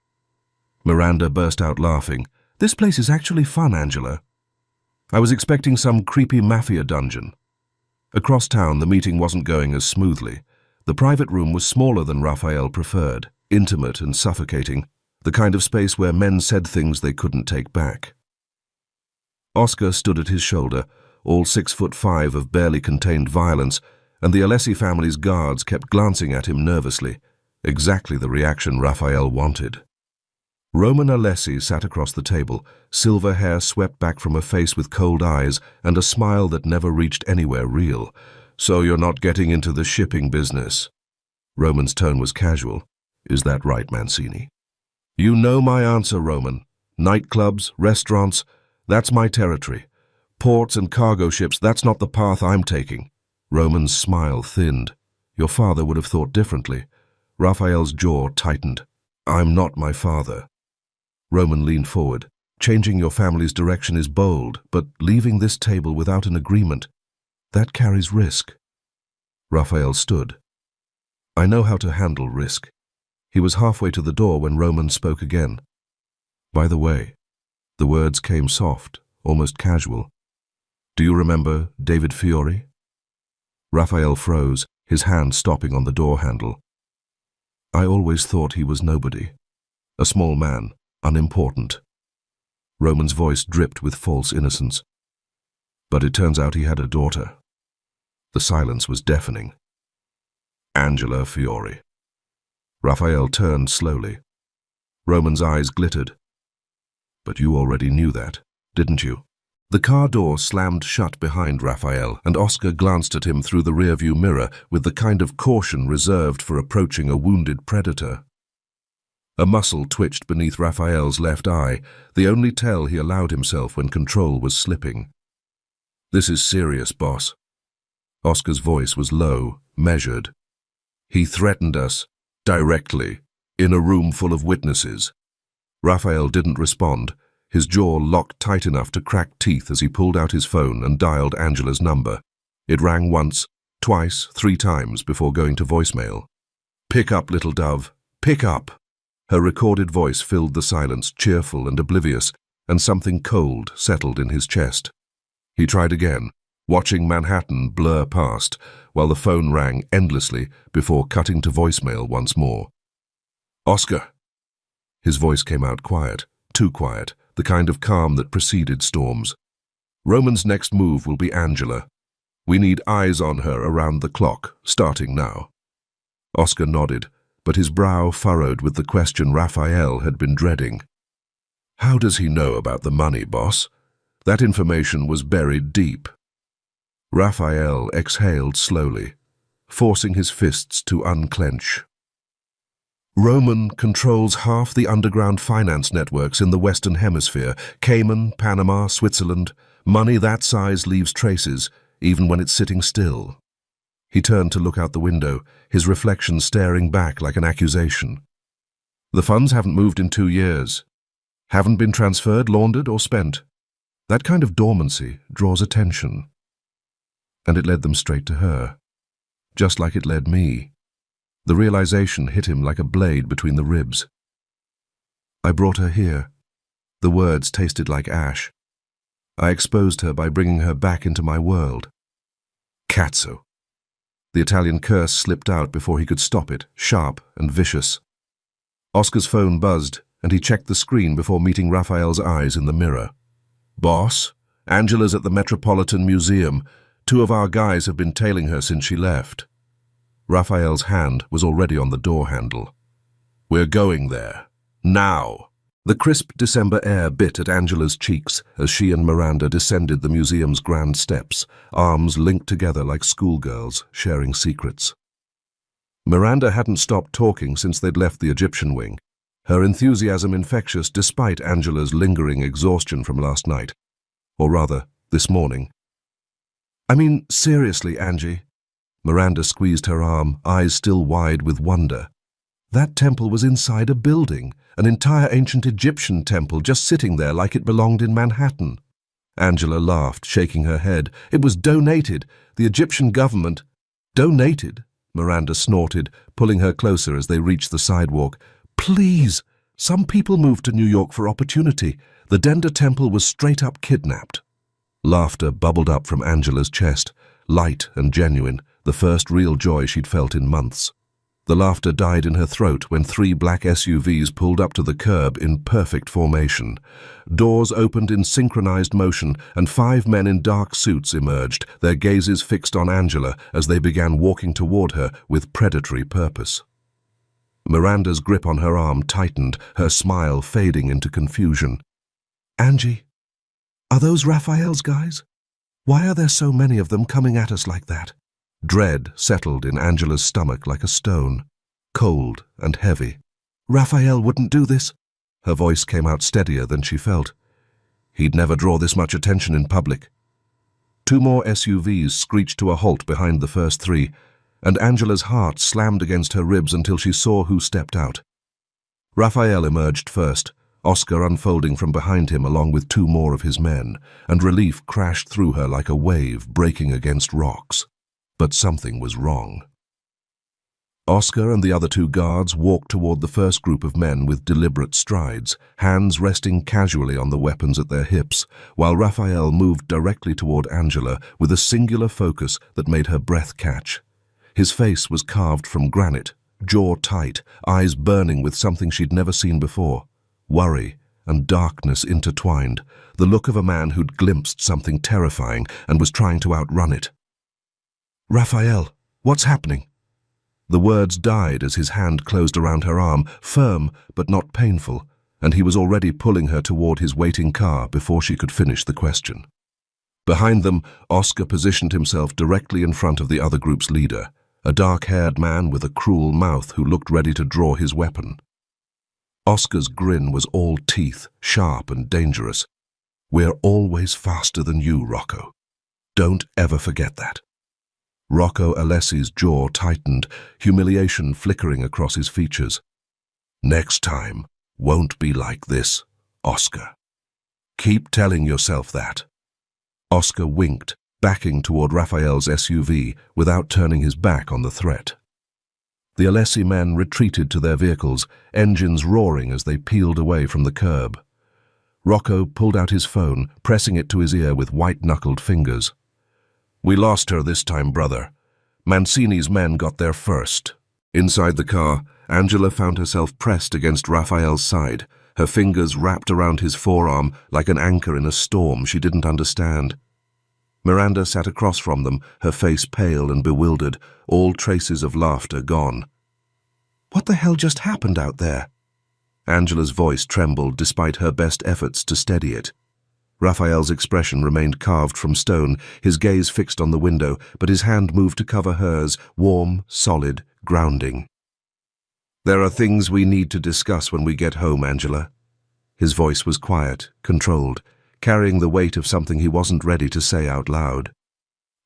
Miranda burst out laughing. This place is actually fun, Angela. I was expecting some creepy mafia dungeon. Across town, the meeting wasn't going as smoothly. The private room was smaller than Raphael preferred, intimate and suffocating, the kind of space where men said things they couldn't take back. Oscar stood at his shoulder, all 6'5" of barely contained violence, and the Alessi family's guards kept glancing at him nervously, exactly the reaction Raphael wanted. Roman Alessi sat across the table, silver hair swept back from a face with cold eyes and a smile that never reached anywhere real. So you're not getting into the shipping business. Roman's tone was casual. Is that right, Mancini? You know my answer, Roman. Nightclubs, restaurants, that's my territory. Ports and cargo ships, that's not the path I'm taking. Roman's smile thinned. Your father would have thought differently. Raphael's jaw tightened. I'm not my father. Roman leaned forward. Changing your family's direction is bold, but leaving this table without an agreement, that carries risk. Raphael stood. I know how to handle risk. He was halfway to the door when Roman spoke again. By the way, the words came soft, almost casual. Do you remember David Fiore? Raphael froze, his hand stopping on the door handle. I always thought he was nobody. A small man, unimportant. Roman's voice dripped with false innocence. But it turns out he had a daughter. The silence was deafening. Angela Fiore. Raphael turned slowly. Roman's eyes glittered. But you already knew that, didn't you? The car door slammed shut behind Raphael, and Oscar glanced at him through the rearview mirror with the kind of caution reserved for approaching a wounded predator. A muscle twitched beneath Raphael's left eye, the only tell he allowed himself when control was slipping. "This is serious, boss." Oscar's voice was low, measured. "He threatened us, directly, in a room full of witnesses." Raphael didn't respond, his jaw locked tight enough to crack teeth as he pulled out his phone and dialed Angela's number. It rang once, twice, 3 times before going to voicemail. "Pick up, little dove, pick up." Her recorded voice filled the silence, cheerful and oblivious, and something cold settled in his chest. He tried again, watching Manhattan blur past, while the phone rang endlessly before cutting to voicemail once more. "Oscar." His voice came out quiet, too quiet, the kind of calm that preceded storms. "Roman's next move will be Angela. We need eyes on her around the clock, starting now." Oscar nodded, but his brow furrowed with the question Raphael had been dreading. "How does he know about the money, boss? That information was buried deep." Raphael exhaled slowly, forcing his fists to unclench. "Roman controls half the underground finance networks in the Western Hemisphere, Cayman, Panama, Switzerland. Money that size leaves traces, even when it's sitting still." He turned to look out the window, his reflection staring back like an accusation. "The funds haven't moved in 2 years. Haven't been transferred, laundered, or spent. That kind of dormancy draws attention." And it led them straight to her, just like it led me. The realization hit him like a blade between the ribs. "I brought her here." The words tasted like ash. "I exposed her by bringing her back into my world." Cazzo. The Italian curse slipped out before he could stop it, sharp and vicious. Oscar's phone buzzed, and he checked the screen before meeting Raphael's eyes in the mirror. "Boss, Angela's at the Metropolitan Museum. 2 of our guys have been tailing her since she left." Raphael's hand was already on the door handle. "We're going there. Now." The crisp December air bit at Angela's cheeks as she and Miranda descended the museum's grand steps, arms linked together like schoolgirls sharing secrets. Miranda hadn't stopped talking since they'd left the Egyptian wing, her enthusiasm infectious despite Angela's lingering exhaustion from last night. Or rather, this morning. "I mean, seriously, Angie." Miranda squeezed her arm, eyes still wide with wonder. "That temple was inside a building, an entire ancient Egyptian temple just sitting there like it belonged in Manhattan." Angela laughed, shaking her head. "It was donated. The Egyptian government—" "Donated?" Miranda snorted, pulling her closer as they reached the sidewalk. "Please! Some people moved to New York for opportunity. The Denda temple was straight up kidnapped." Laughter bubbled up from Angela's chest, light and genuine, the first real joy she'd felt in months. The laughter died in her throat when 3 black SUVs pulled up to the curb in perfect formation. Doors opened in synchronized motion, and 5 men in dark suits emerged, their gazes fixed on Angela as they began walking toward her with predatory purpose. Miranda's grip on her arm tightened, her smile fading into confusion. "Angie, are those Raphael's guys? Why are there so many of them coming at us like that?" Dread settled in Angela's stomach like a stone, cold and heavy. "Raphael wouldn't do this." Her voice came out steadier than she felt. "He'd never draw this much attention in public." 2 more SUVs screeched to a halt behind the first 3, and Angela's heart slammed against her ribs until she saw who stepped out. Raphael emerged first, Oscar unfolding from behind him along with 2 more of his men, and relief crashed through her like a wave breaking against rocks. But something was wrong. Oscar and the other 2 guards walked toward the first group of men with deliberate strides, hands resting casually on the weapons at their hips, while Raphael moved directly toward Angela with a singular focus that made her breath catch. His face was carved from granite, jaw tight, eyes burning with something she'd never seen before. Worry and darkness intertwined, the look of a man who'd glimpsed something terrifying and was trying to outrun it. Raphael, what's happening? The words died as his hand closed around her arm, firm but not painful, and he was already pulling her toward his waiting car before she could finish the question. Behind them, Oscar positioned himself directly in front of the other group's leader, a dark-haired man with a cruel mouth who looked ready to draw his weapon. Oscar's grin was all teeth, sharp and dangerous. "We're always faster than you, Rocco. Don't ever forget that." Rocco Alessi's jaw tightened, humiliation flickering across his features. "Next time won't be like this, Oscar. Keep telling yourself that." Oscar winked, backing toward Raphael's SUV without turning his back on the threat. The Alessi men retreated to their vehicles, engines roaring as they peeled away from the curb. Rocco pulled out his phone, pressing it to his ear with white-knuckled fingers. "We lost her this time, brother. Mancini's men got there first." Inside the car, Angela found herself pressed against Raphael's side, her fingers wrapped around his forearm like an anchor in a storm she didn't understand. Miranda sat across from them, her face pale and bewildered, all traces of laughter gone. "What the hell just happened out there?" Angela's voice trembled despite her best efforts to steady it. Raphael's expression remained carved from stone, his gaze fixed on the window, but his hand moved to cover hers, warm, solid, grounding. "There are things we need to discuss when we get home, Angela." His voice was quiet, controlled, carrying the weight of something he wasn't ready to say out loud.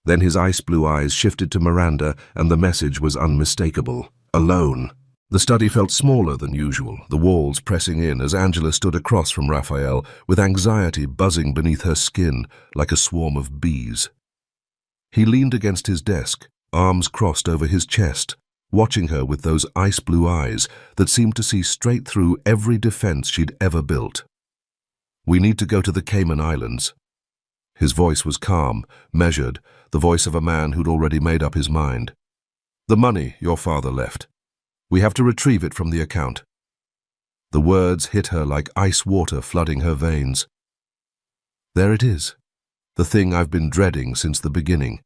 Then his ice-blue eyes shifted to Miranda, and the message was unmistakable. Alone. The study felt smaller than usual, the walls pressing in as Angela stood across from Raphael, with anxiety buzzing beneath her skin like a swarm of bees. He leaned against his desk, arms crossed over his chest, watching her with those ice-blue eyes that seemed to see straight through every defense she'd ever built. "We need to go to the Cayman Islands." His voice was calm, measured, the voice of a man who'd already made up his mind. "The money your father left. We have to retrieve it from the account." The words hit her like ice water flooding her veins. There it is, the thing I've been dreading since the beginning.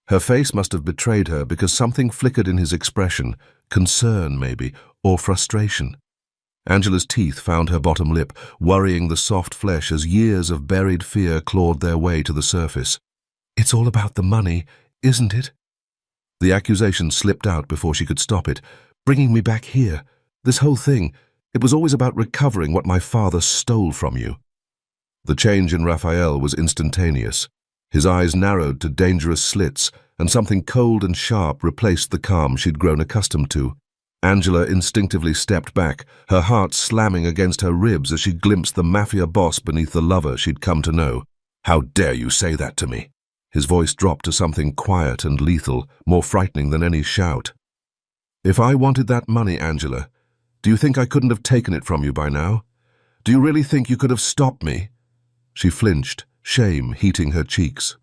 Her face must have betrayed her because something flickered in his expression, concern maybe, or frustration. Angela's teeth found her bottom lip, worrying the soft flesh as years of buried fear clawed their way to the surface. "It's all about the money, isn't it?" The accusation slipped out before she could stop it. "Bringing me back here. This whole thing. It was always about recovering what my father stole from you." The change in Raphael was instantaneous. His eyes narrowed to dangerous slits, and something cold and sharp replaced the calm she'd grown accustomed to. Angela instinctively stepped back, her heart slamming against her ribs as she glimpsed the mafia boss beneath the lover she'd come to know. "How dare you say that to me?" His voice dropped to something quiet and lethal, more frightening than any shout. "If I wanted that money, Angela, do you think I couldn't have taken it from you by now? Do you really think you could have stopped me?" She flinched, shame heating her cheeks.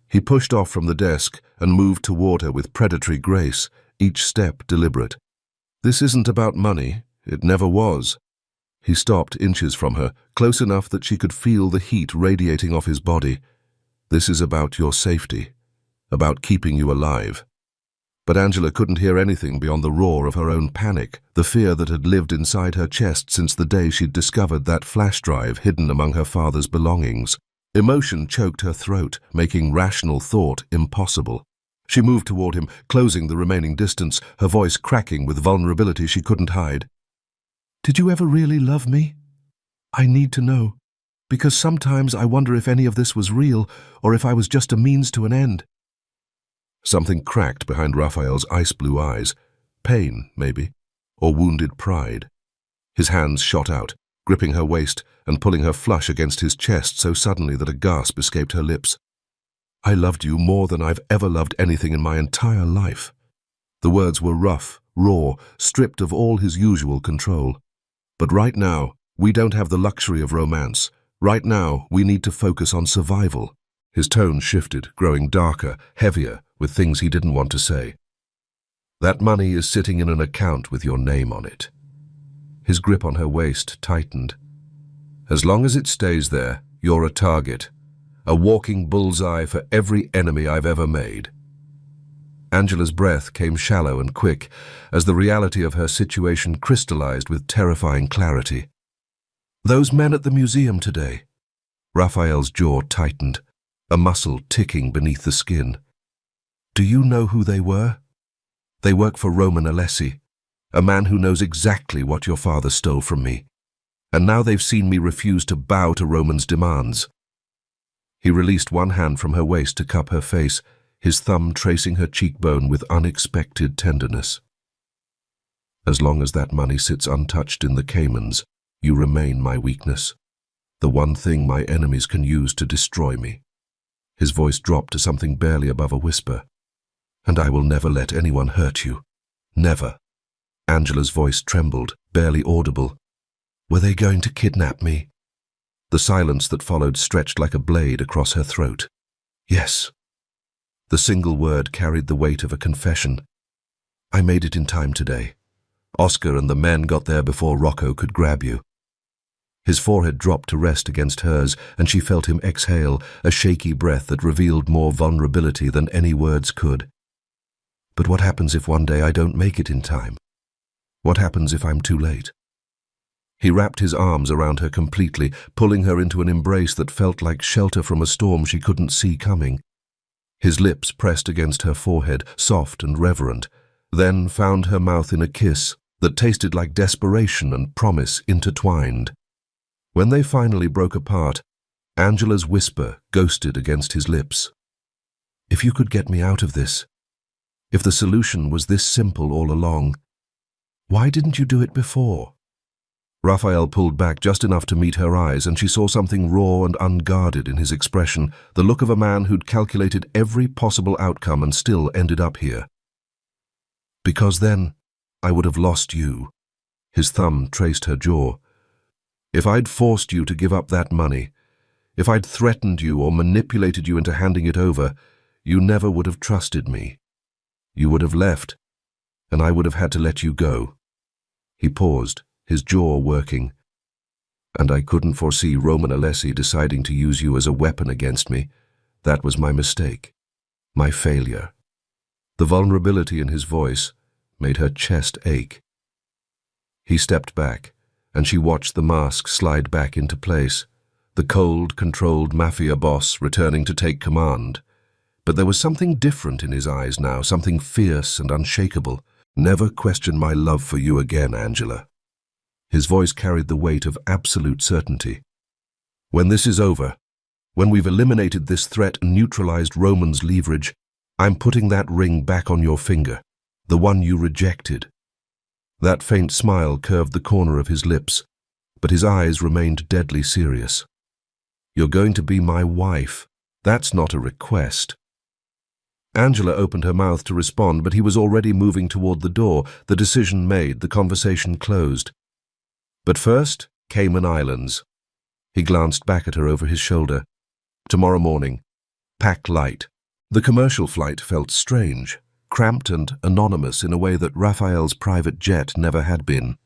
He pushed off from the desk and moved toward her with predatory grace, each step deliberate. "This isn't about money. It never was." He stopped inches from her, close enough that she could feel the heat radiating off his body. "This is about your safety, about keeping you alive." But Angela couldn't hear anything beyond the roar of her own panic, the fear that had lived inside her chest since the day she'd discovered that flash drive hidden among her father's belongings. Emotion choked her throat, making rational thought impossible. She moved toward him, closing the remaining distance, her voice cracking with vulnerability she couldn't hide. "Did you ever really love me? I need to know, because sometimes I wonder if any of this was real, or if I was just a means to an end." Something cracked behind Raphael's ice-blue eyes. Pain, maybe, or wounded pride. His hands shot out, gripping her waist and pulling her flush against his chest so suddenly that a gasp escaped her lips. "I loved you more than I've ever loved anything in my entire life." The words were rough, raw, stripped of all his usual control. "But right now, we don't have the luxury of romance. Right now, we need to focus on survival." His tone shifted, growing darker, heavier, with things he didn't want to say. "That money is sitting in an account with your name on it." His grip on her waist tightened. "As long as it stays there, you're a target, a walking bullseye for every enemy I've ever made." Angela's breath came shallow and quick as the reality of her situation crystallized with terrifying clarity. Those men at the museum today. Raphael's jaw tightened, a muscle ticking beneath the skin. Do you know who they were? They work for Roman Alessi, a man who knows exactly what your father stole from me. And now they've seen me refuse to bow to Roman's demands. He released one hand from her waist to cup her face, his thumb tracing her cheekbone with unexpected tenderness. As long as that money sits untouched in the Caymans, you remain my weakness, the one thing my enemies can use to destroy me. His voice dropped to something barely above a whisper. And I will never let anyone hurt you. Never. Angela's voice trembled, barely audible. Were they going to kidnap me? The silence that followed stretched like a blade across her throat. Yes. The single word carried the weight of a confession. I made it in time today. Oscar and the men got there before Rocco could grab you. His forehead dropped to rest against hers, and she felt him exhale, a shaky breath that revealed more vulnerability than any words could. But what happens if one day I don't make it in time? What happens if I'm too late? He wrapped his arms around her completely, pulling her into an embrace that felt like shelter from a storm she couldn't see coming. His lips pressed against her forehead, soft and reverent, then found her mouth in a kiss that tasted like desperation and promise intertwined. When they finally broke apart, Angela's whisper ghosted against his lips. If you could get me out of this, if the solution was this simple all along, why didn't you do it before? Raphael pulled back just enough to meet her eyes, and she saw something raw and unguarded in his expression, the look of a man who'd calculated every possible outcome and still ended up here. Because then, I would have lost you. His thumb traced her jaw. If I'd forced you to give up that money, if I'd threatened you or manipulated you into handing it over, you never would have trusted me. You would have left, and I would have had to let you go. He paused, his jaw working. And I couldn't foresee Roman Alessi deciding to use you as a weapon against me. That was my mistake, my failure. The vulnerability in his voice made her chest ache. He stepped back, and she watched the mask slide back into place, the cold, controlled mafia boss returning to take command. But there was something different in his eyes now, something fierce and unshakable. Never question my love for you again, Angela. His voice carried the weight of absolute certainty. When this is over, when we've eliminated this threat and neutralized Roman's leverage, I'm putting that ring back on your finger, the one you rejected. That faint smile curved the corner of his lips, but his eyes remained deadly serious. You're going to be my wife. That's not a request. Angela opened her mouth to respond, but he was already moving toward the door. The decision made, the conversation closed. But first, Cayman Islands. He glanced back at her over his shoulder. Tomorrow morning. Pack light. The commercial flight felt strange, cramped and anonymous in a way that Raphael's private jet never had been.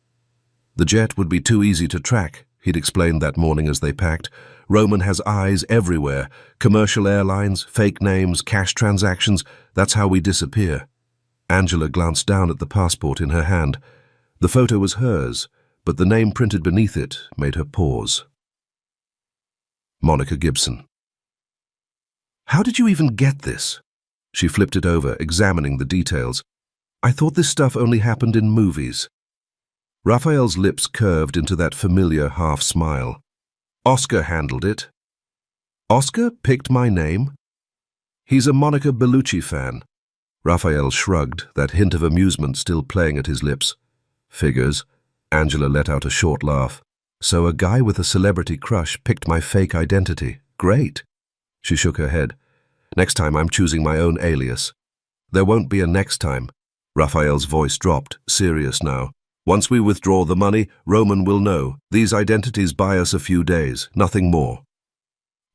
The jet would be too easy to track, he'd explained that morning as they packed. Roman has eyes everywhere. Commercial airlines, fake names, cash transactions. That's how we disappear. Angela glanced down at the passport in her hand. The photo was hers, but the name printed beneath it made her pause. Monica Gibson. How did you even get this? She flipped it over, examining the details. I thought this stuff only happened in movies. Raphael's lips curved into that familiar half-smile. Oscar handled it. Oscar picked my name? He's a Monica Bellucci fan. Raphael shrugged, that hint of amusement still playing at his lips. Figures. Angela let out a short laugh. So a guy with a celebrity crush picked my fake identity. Great. She shook her head. Next time I'm choosing my own alias. There won't be a next time. Raphael's voice dropped, serious now. Once we withdraw the money, Roman will know. These identities buy us a few days, nothing more.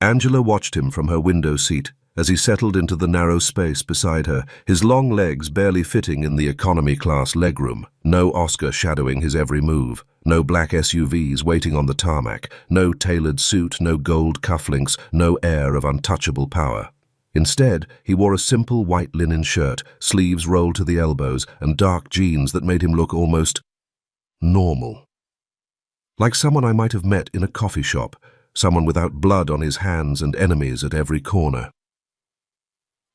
Angela watched him from her window seat as he settled into the narrow space beside her, his long legs barely fitting in the economy-class legroom. No Oscar shadowing his every move, no black SUVs waiting on the tarmac, no tailored suit, no gold cufflinks, no air of untouchable power. Instead, he wore a simple white linen shirt, sleeves rolled to the elbows, and dark jeans that made him look almost normal. Like someone I might have met in a coffee shop, someone without blood on his hands and enemies at every corner.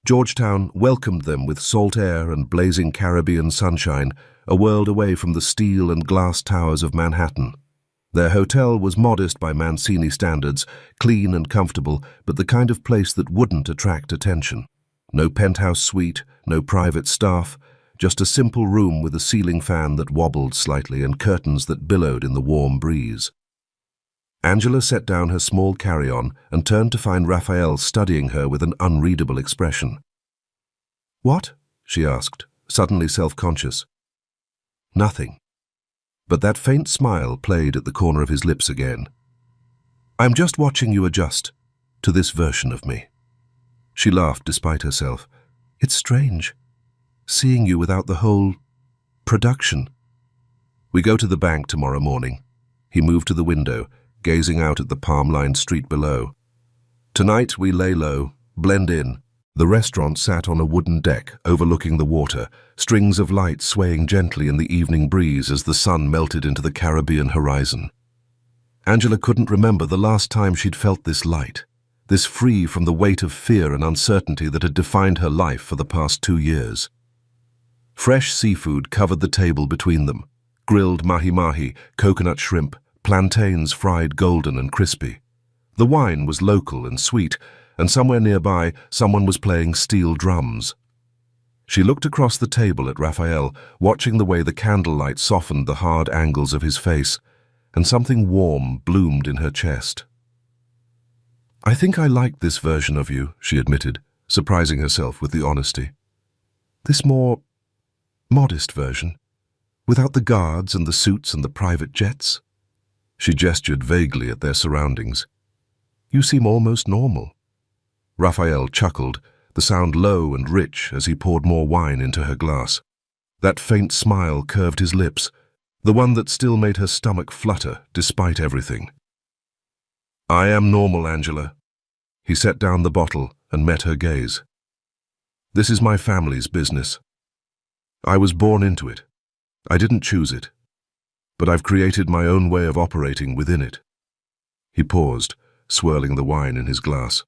Georgetown welcomed them with salt air and blazing Caribbean sunshine, a world away from the steel and glass towers of Manhattan. Their hotel was modest by Mancini standards, clean and comfortable, but the kind of place that wouldn't attract attention. No penthouse suite, no private staff, just a simple room with a ceiling fan that wobbled slightly and curtains that billowed in the warm breeze. Angela set down her small carry-on and turned to find Raphael studying her with an unreadable expression. "What?" she asked, suddenly self-conscious. "Nothing." But that faint smile played at the corner of his lips again. "I'm just watching you adjust to this version of me." She laughed despite herself. "It's strange, seeing you without the whole production." "We go to the bank tomorrow morning." He moved to the window, gazing out at the palm-lined street below. "Tonight we lay low, blend in." The restaurant sat on a wooden deck overlooking the water, strings of light swaying gently in the evening breeze as the sun melted into the Caribbean horizon. Angela couldn't remember the last time she'd felt this light, this free from the weight of fear and uncertainty that had defined her life for the past 2 years. Fresh seafood covered the table between them, grilled mahi-mahi, coconut shrimp, plantains fried golden and crispy. The wine was local and sweet, and somewhere nearby someone was playing steel drums. She looked across the table at Raphael, watching the way the candlelight softened the hard angles of his face, and something warm bloomed in her chest. "I think I like this version of you," she admitted, surprising herself with the honesty. "This more modest version, without the guards and the suits and the private jets." She gestured vaguely at their surroundings. "You seem almost normal." Raphael chuckled, the sound low and rich as he poured more wine into her glass. That faint smile curved his lips, the one that still made her stomach flutter despite everything. "I am normal, Angela." He set down the bottle and met her gaze. "This is my family's business. I was born into it. I didn't choose it. But I've created my own way of operating within it." He paused, swirling the wine in his glass.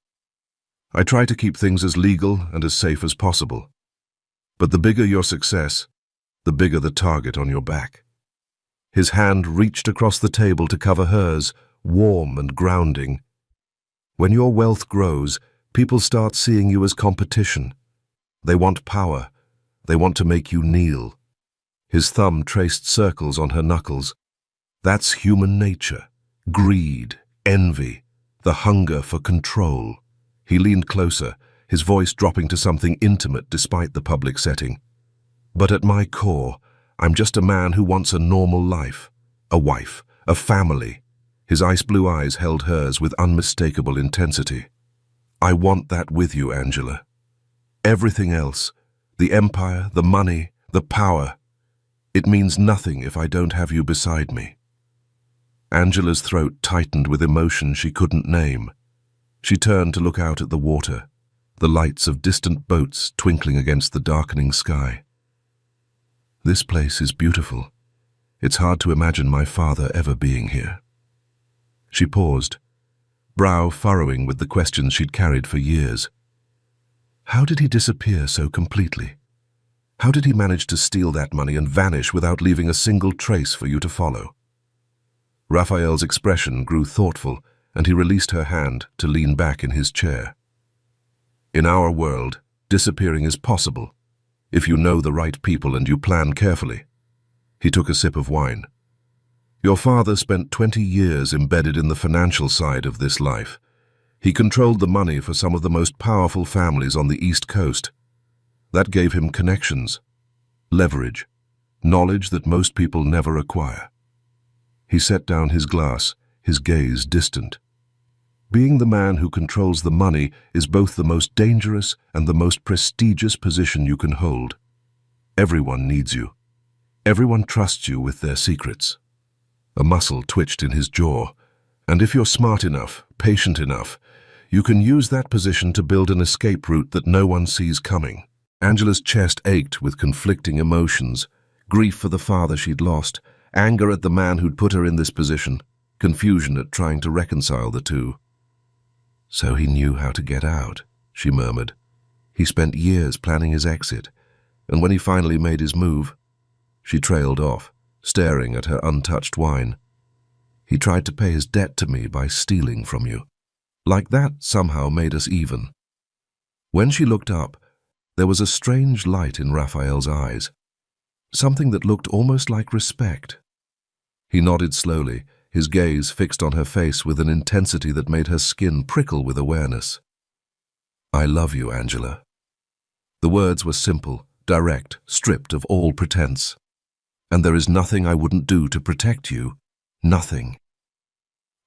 "I try to keep things as legal and as safe as possible. But the bigger your success, the bigger the target on your back." His hand reached across the table to cover hers, warm and grounding. "When your wealth grows, people start seeing you as competition. They want power. They want to make you kneel." His thumb traced circles on her knuckles. "That's human nature. Greed, envy, the hunger for control." He leaned closer, his voice dropping to something intimate despite the public setting. "But at my core, I'm just a man who wants a normal life, a wife, a family." His ice-blue eyes held hers with unmistakable intensity. "I want that with you, Angela. Everything else, the empire, the money, the power, it means nothing if I don't have you beside me." Angela's throat tightened with emotion she couldn't name. She turned to look out at the water, the lights of distant boats twinkling against the darkening sky. "This place is beautiful. It's hard to imagine my father ever being here." She paused, brow furrowing with the questions she'd carried for years. How did he disappear so completely? How did he manage to steal that money and vanish without leaving a single trace for you to follow? Raphael's expression grew thoughtful, and he released her hand to lean back in his chair. "In our world, disappearing is possible, if you know the right people and you plan carefully." He took a sip of wine. "Your father spent 20 years embedded in the financial side of this life. He controlled the money for some of the most powerful families on the East Coast. That gave him connections, leverage, knowledge that most people never acquire." He set down his glass, his gaze distant. "Being the man who controls the money is both the most dangerous and the most prestigious position you can hold. Everyone needs you. Everyone trusts you with their secrets." A muscle twitched in his jaw. "And if you're smart enough, patient enough, You can use that position to build an escape route that no one sees coming. Angela's chest ached with conflicting emotions. Grief for the father she'd lost, anger at the man who'd put her in this position, confusion at trying to reconcile the two. "So he knew how to get out," she murmured. "He spent years planning his exit, and when he finally made his move..." She trailed off, staring at her untouched wine. "He tried to pay his debt to me by stealing from you. Like that somehow made us even." When she looked up, there was a strange light in Raphael's eyes, something that looked almost like respect. He nodded slowly, his gaze fixed on her face with an intensity that made her skin prickle with awareness. "I love you, Angela." The words were simple, direct, stripped of all pretense. "And there is nothing I wouldn't do to protect you. Nothing."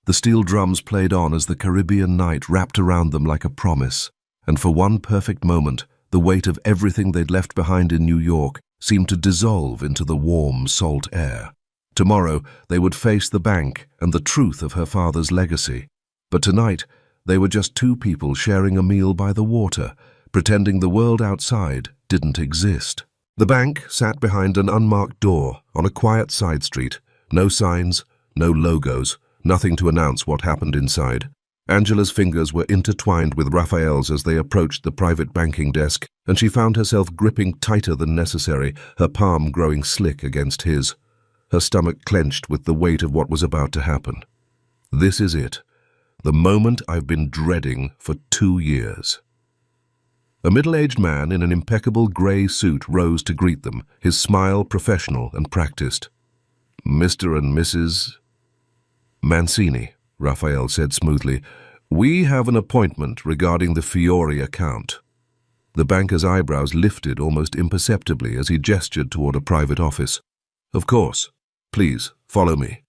The steel drums played on as the Caribbean night wrapped around them like a promise, and for one perfect moment, the weight of everything they'd left behind in New York seemed to dissolve into the warm, salt air. Tomorrow, they would face the bank and the truth of her father's legacy. But tonight, they were just two people sharing a meal by the water, pretending the world outside didn't exist. The bank sat behind an unmarked door on a quiet side street. No signs, no logos, nothing to announce what happened inside. Angela's fingers were intertwined with Raphael's as they approached the private banking desk, and she found herself gripping tighter than necessary, her palm growing slick against his. Her stomach clenched with the weight of what was about to happen. This is it, the moment I've been dreading for 2 years. A middle-aged man in an impeccable grey suit rose to greet them, his smile professional and practiced. "Mr. and Mrs. Mancini," Raphael said smoothly. "We have an appointment regarding the Fiore account." The banker's eyebrows lifted almost imperceptibly as he gestured toward a private office. "Of course. Please, follow me."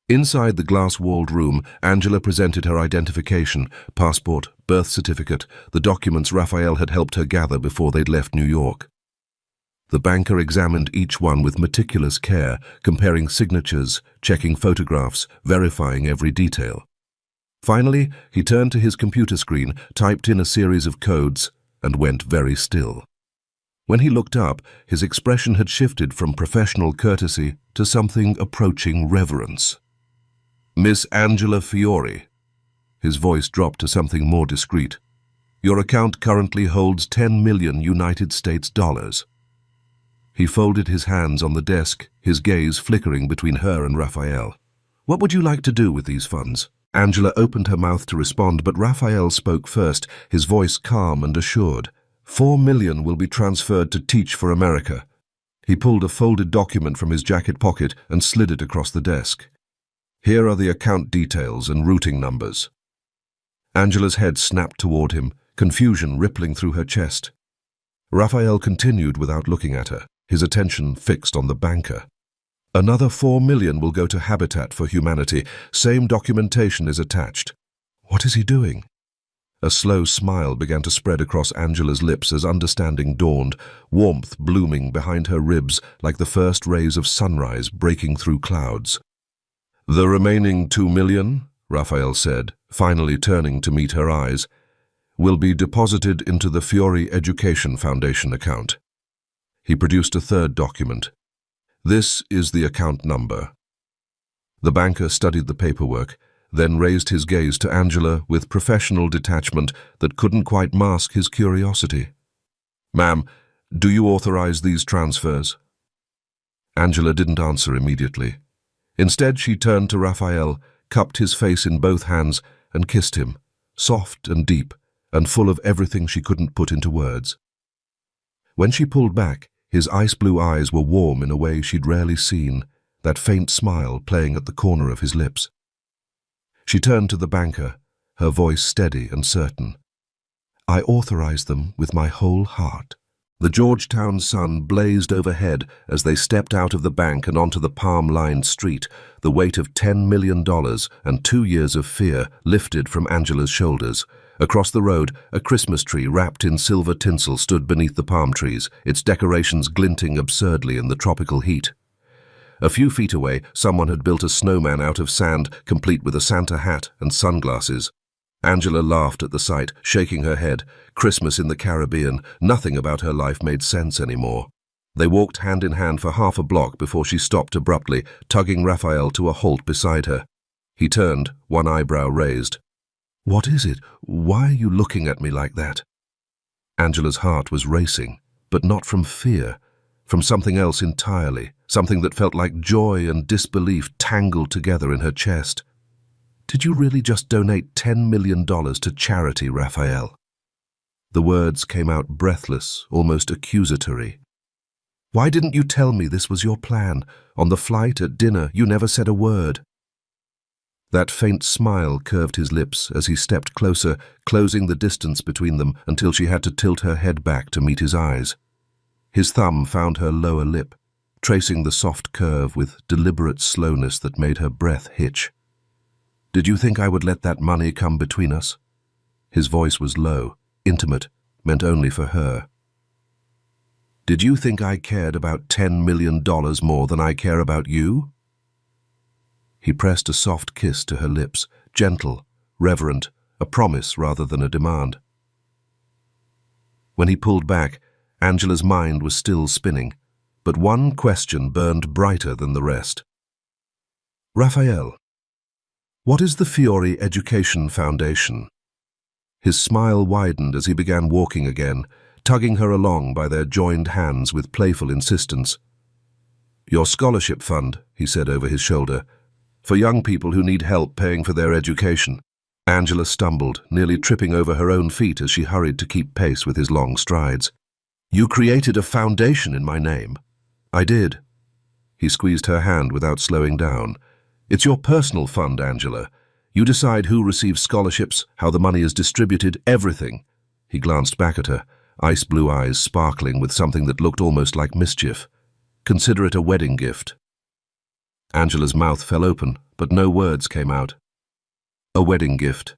Inside the glass-walled room, Angela presented her identification, passport, birth certificate, the documents Raphael had helped her gather before they'd left New York. The banker examined each one with meticulous care, comparing signatures, checking photographs, verifying every detail. Finally, he turned to his computer screen, typed in a series of codes, and went very still. When he looked up, his expression had shifted from professional courtesy to something approaching reverence. "Miss Angela Fiore." His voice dropped to something more discreet. "Your account currently holds 10 million United States dollars. He folded his hands on the desk, his gaze flickering between her and Raphael. "What would you like to do with these funds?" Angela opened her mouth to respond, but Raphael spoke first, his voice calm and assured. 4 million will be transferred to Teach for America." He pulled a folded document from his jacket pocket and slid it across the desk. "Here are the account details and routing numbers." Angela's head snapped toward him, confusion rippling through her chest. Raphael continued without looking at her, his attention fixed on the banker. "Another 4 million will go to Habitat for Humanity. Same documentation is attached." "What is he doing?" A slow smile began to spread across Angela's lips as understanding dawned, warmth blooming behind her ribs like the first rays of sunrise breaking through clouds. "The remaining 2 million, Raphael said, finally turning to meet her eyes, "will be deposited into the Fiore Education Foundation account." He produced a third document. "This is the account number." The banker studied the paperwork, then raised his gaze to Angela with professional detachment that couldn't quite mask his curiosity. "Ma'am, do you authorize these transfers?" Angela didn't answer immediately. Instead, she turned to Raphael, cupped his face in both hands, and kissed him, soft and deep, and full of everything she couldn't put into words. When she pulled back, his ice-blue eyes were warm in a way she'd rarely seen, that faint smile playing at the corner of his lips. She turned to the banker, her voice steady and certain. "I authorize them with my whole heart." The Georgetown sun blazed overhead as they stepped out of the bank and onto the palm-lined street, the weight of $10 million and 2 years of fear lifted from Angela's shoulders. Across the road, a Christmas tree wrapped in silver tinsel stood beneath the palm trees, its decorations glinting absurdly in the tropical heat. A few feet away, someone had built a snowman out of sand, complete with a Santa hat and sunglasses. Angela laughed at the sight, shaking her head. Christmas in the Caribbean, nothing about her life made sense anymore. They walked hand in hand for half a block before she stopped abruptly, tugging Raphael to a halt beside her. He turned, one eyebrow raised. "What is it? Why are you looking at me like that?" Angela's heart was racing, but not from fear, from something else entirely, something that felt like joy and disbelief tangled together in her chest. "Did you really just donate $10 million to charity, Raphael?" The words came out breathless, almost accusatory. "Why didn't you tell me this was your plan? On the flight, at dinner, you never said a word." That faint smile curved his lips as he stepped closer, closing the distance between them until she had to tilt her head back to meet his eyes. His thumb found her lower lip, tracing the soft curve with deliberate slowness that made her breath hitch. "Did you think I would let that money come between us?" His voice was low, intimate, meant only for her. "Did you think I cared about $10 million more than I care about you?" He pressed a soft kiss to her lips, gentle, reverent, a promise rather than a demand. When he pulled back, Angela's mind was still spinning, but one question burned brighter than the rest. "Raphael, what is the Fiore Education Foundation?" His smile widened as he began walking again, tugging her along by their joined hands with playful insistence. "Your scholarship fund," he said over his shoulder, "for young people who need help paying for their education." Angela stumbled, nearly tripping over her own feet as she hurried to keep pace with his long strides. "You created a foundation in my name." "I did." He squeezed her hand without slowing down. "It's your personal fund, Angela. You decide who receives scholarships, how the money is distributed, everything." He glanced back at her, ice blue eyes sparkling with something that looked almost like mischief. "Consider it a wedding gift." Angela's mouth fell open, but no words came out. A wedding gift.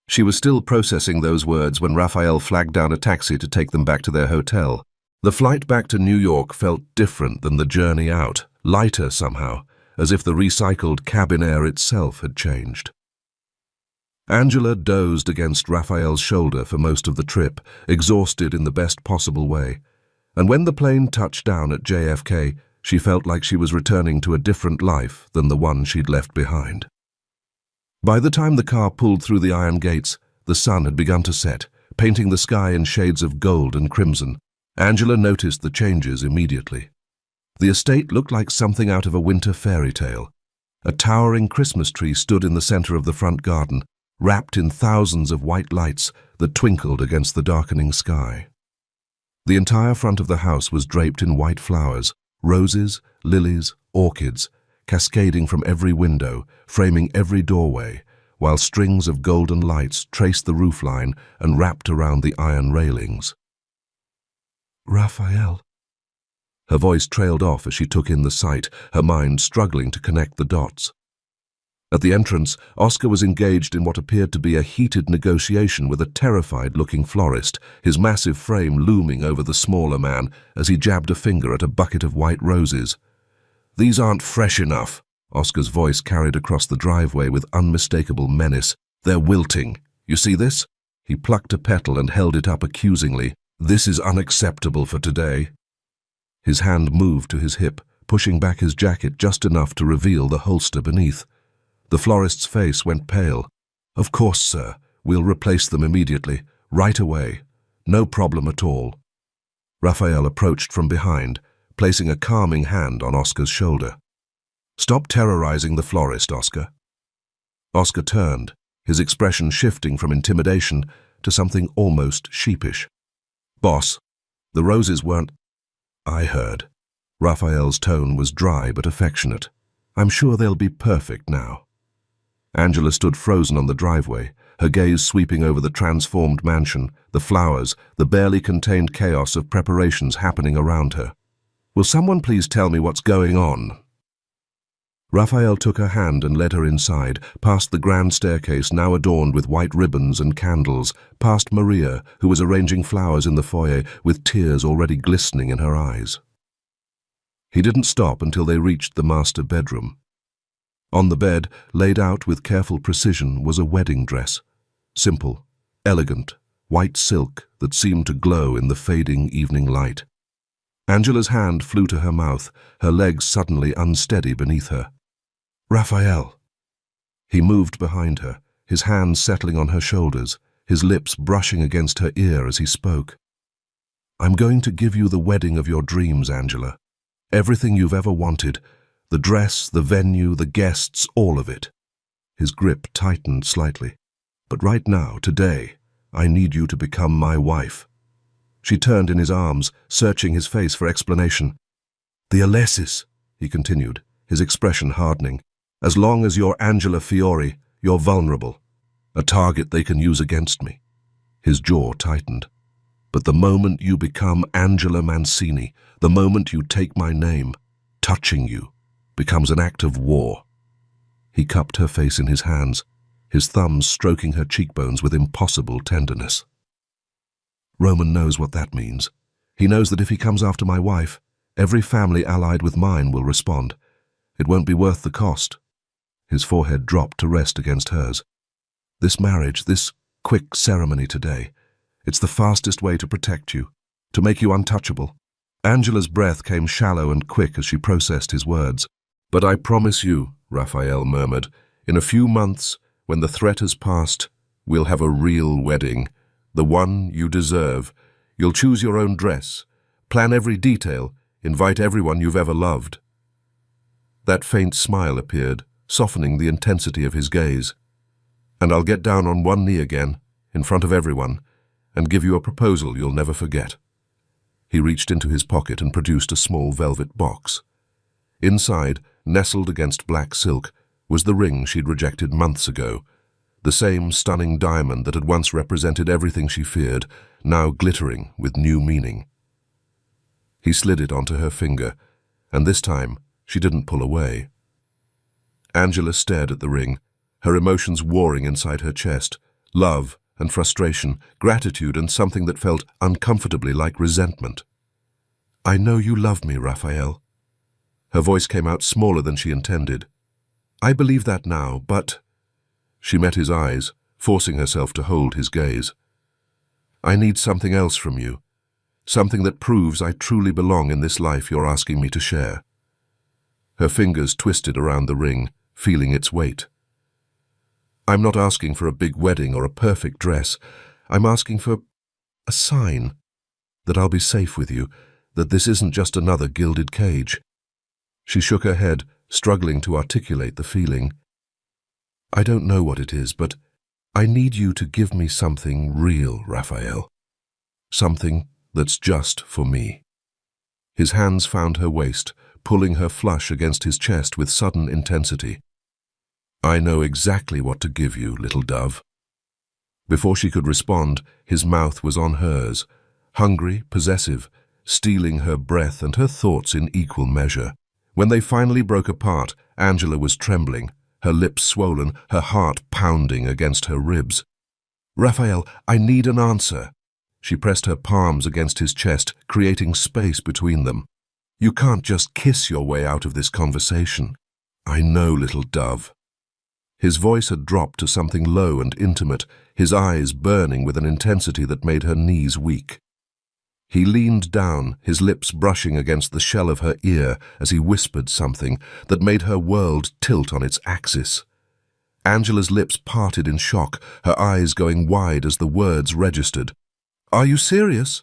She was still processing those words when Raphael flagged down a taxi to take them back to their hotel. The flight back to New York felt different than the journey out, lighter somehow, as if the recycled cabin air itself had changed. Angela dozed against Raphael's shoulder for most of the trip, exhausted in the best possible way, and when the plane touched down at JFK, she felt like she was returning to a different life than the one she'd left behind. By the time the car pulled through the iron gates, the sun had begun to set, painting the sky in shades of gold and crimson. Angela noticed the changes immediately. The estate looked like something out of a winter fairy tale. A towering Christmas tree stood in the center of the front garden, wrapped in thousands of white lights that twinkled against the darkening sky. The entire front of the house was draped in white flowers, roses, lilies, orchids, cascading from every window, framing every doorway, while strings of golden lights traced the roofline and wrapped around the iron railings. "Raphael." Her voice trailed off as she took in the sight, her mind struggling to connect the dots. At the entrance, Oscar was engaged in what appeared to be a heated negotiation with a terrified-looking florist, his massive frame looming over the smaller man as he jabbed a finger at a bucket of white roses. "These aren't fresh enough," Oscar's voice carried across the driveway with unmistakable menace. "They're wilting. You see this?" He plucked a petal and held it up accusingly. "This is unacceptable for today." His hand moved to his hip, pushing back his jacket just enough to reveal the holster beneath. The florist's face went pale. "Of course, sir. We'll replace them immediately, right away. No problem at all." Raphael approached from behind, placing a calming hand on Oscar's shoulder. "Stop terrorizing the florist, Oscar." Oscar turned, his expression shifting from intimidation to something almost sheepish. "Boss, the roses weren't—" "I heard." Raphael's tone was dry but affectionate. "I'm sure they'll be perfect now." Angela stood frozen on the driveway, her gaze sweeping over the transformed mansion, the flowers, the barely contained chaos of preparations happening around her. "Will someone please tell me what's going on?" Raphael took her hand and led her inside, past the grand staircase now adorned with white ribbons and candles, past Maria, who was arranging flowers in the foyer with tears already glistening in her eyes. He didn't stop until they reached the master bedroom. On the bed, laid out with careful precision, was a wedding dress. Simple, elegant, white silk that seemed to glow in the fading evening light. Angela's hand flew to her mouth, her legs suddenly unsteady beneath her. "Raphael." He moved behind her, his hands settling on her shoulders, his lips brushing against her ear as he spoke. "I'm going to give you the wedding of your dreams, Angela. Everything you've ever wanted, the dress, the venue, the guests, all of it." His grip tightened slightly. "But right now, today, I need you to become my wife." She turned in his arms, searching his face for explanation. "The Alessis," he continued, his expression hardening. "As long as you're Angela Fiore, you're vulnerable. A target they can use against me." His jaw tightened. "But the moment you become Angela Mancini, the moment you take my name, touching you becomes an act of war." He cupped her face in his hands, his thumbs stroking her cheekbones with impossible tenderness. "Roman knows what that means. He knows that if he comes after my wife, every family allied with mine will respond. It won't be worth the cost." His forehead dropped to rest against hers. "This marriage, this quick ceremony today, it's the fastest way to protect you, to make you untouchable." Angela's breath came shallow and quick as she processed his words. "But I promise you," Raphael murmured, "in a few months, when the threat has passed, we'll have a real wedding. The one you deserve. You'll choose your own dress, plan every detail, invite everyone you've ever loved." That faint smile appeared, softening the intensity of his gaze. "And I'll get down on one knee again, in front of everyone, and give you a proposal you'll never forget." He reached into his pocket and produced a small velvet box. Inside, nestled against black silk, was the ring she'd rejected months ago, the same stunning diamond that had once represented everything she feared, now glittering with new meaning. He slid it onto her finger, and this time she didn't pull away. Angela stared at the ring, her emotions warring inside her chest, love and frustration, gratitude and something that felt uncomfortably like resentment. "I know you love me, Raphael." Her voice came out smaller than she intended. "I believe that now, but—" She met his eyes, forcing herself to hold his gaze. "I need something else from you, something that proves I truly belong in this life you're asking me to share." Her fingers twisted around the ring, feeling its weight. "I'm not asking for a big wedding or a perfect dress. I'm asking for a sign that I'll be safe with you, that this isn't just another gilded cage." She shook her head, struggling to articulate the feeling. "I don't know what it is, but I need you to give me something real, Raphael. Something that's just for me." His hands found her waist, pulling her flush against his chest with sudden intensity. "I know exactly what to give you, little dove." Before she could respond, his mouth was on hers, hungry, possessive, stealing her breath and her thoughts in equal measure. When they finally broke apart, Angela was trembling, her lips swollen, her heart pounding against her ribs. "Raphael, I need an answer." She pressed her palms against his chest, creating space between them. "You can't just kiss your way out of this conversation." "I know, little dove." His voice had dropped to something low and intimate, his eyes burning with an intensity that made her knees weak. He leaned down, his lips brushing against the shell of her ear as he whispered something that made her world tilt on its axis. Angela's lips parted in shock, her eyes going wide as the words registered. "Are you serious?"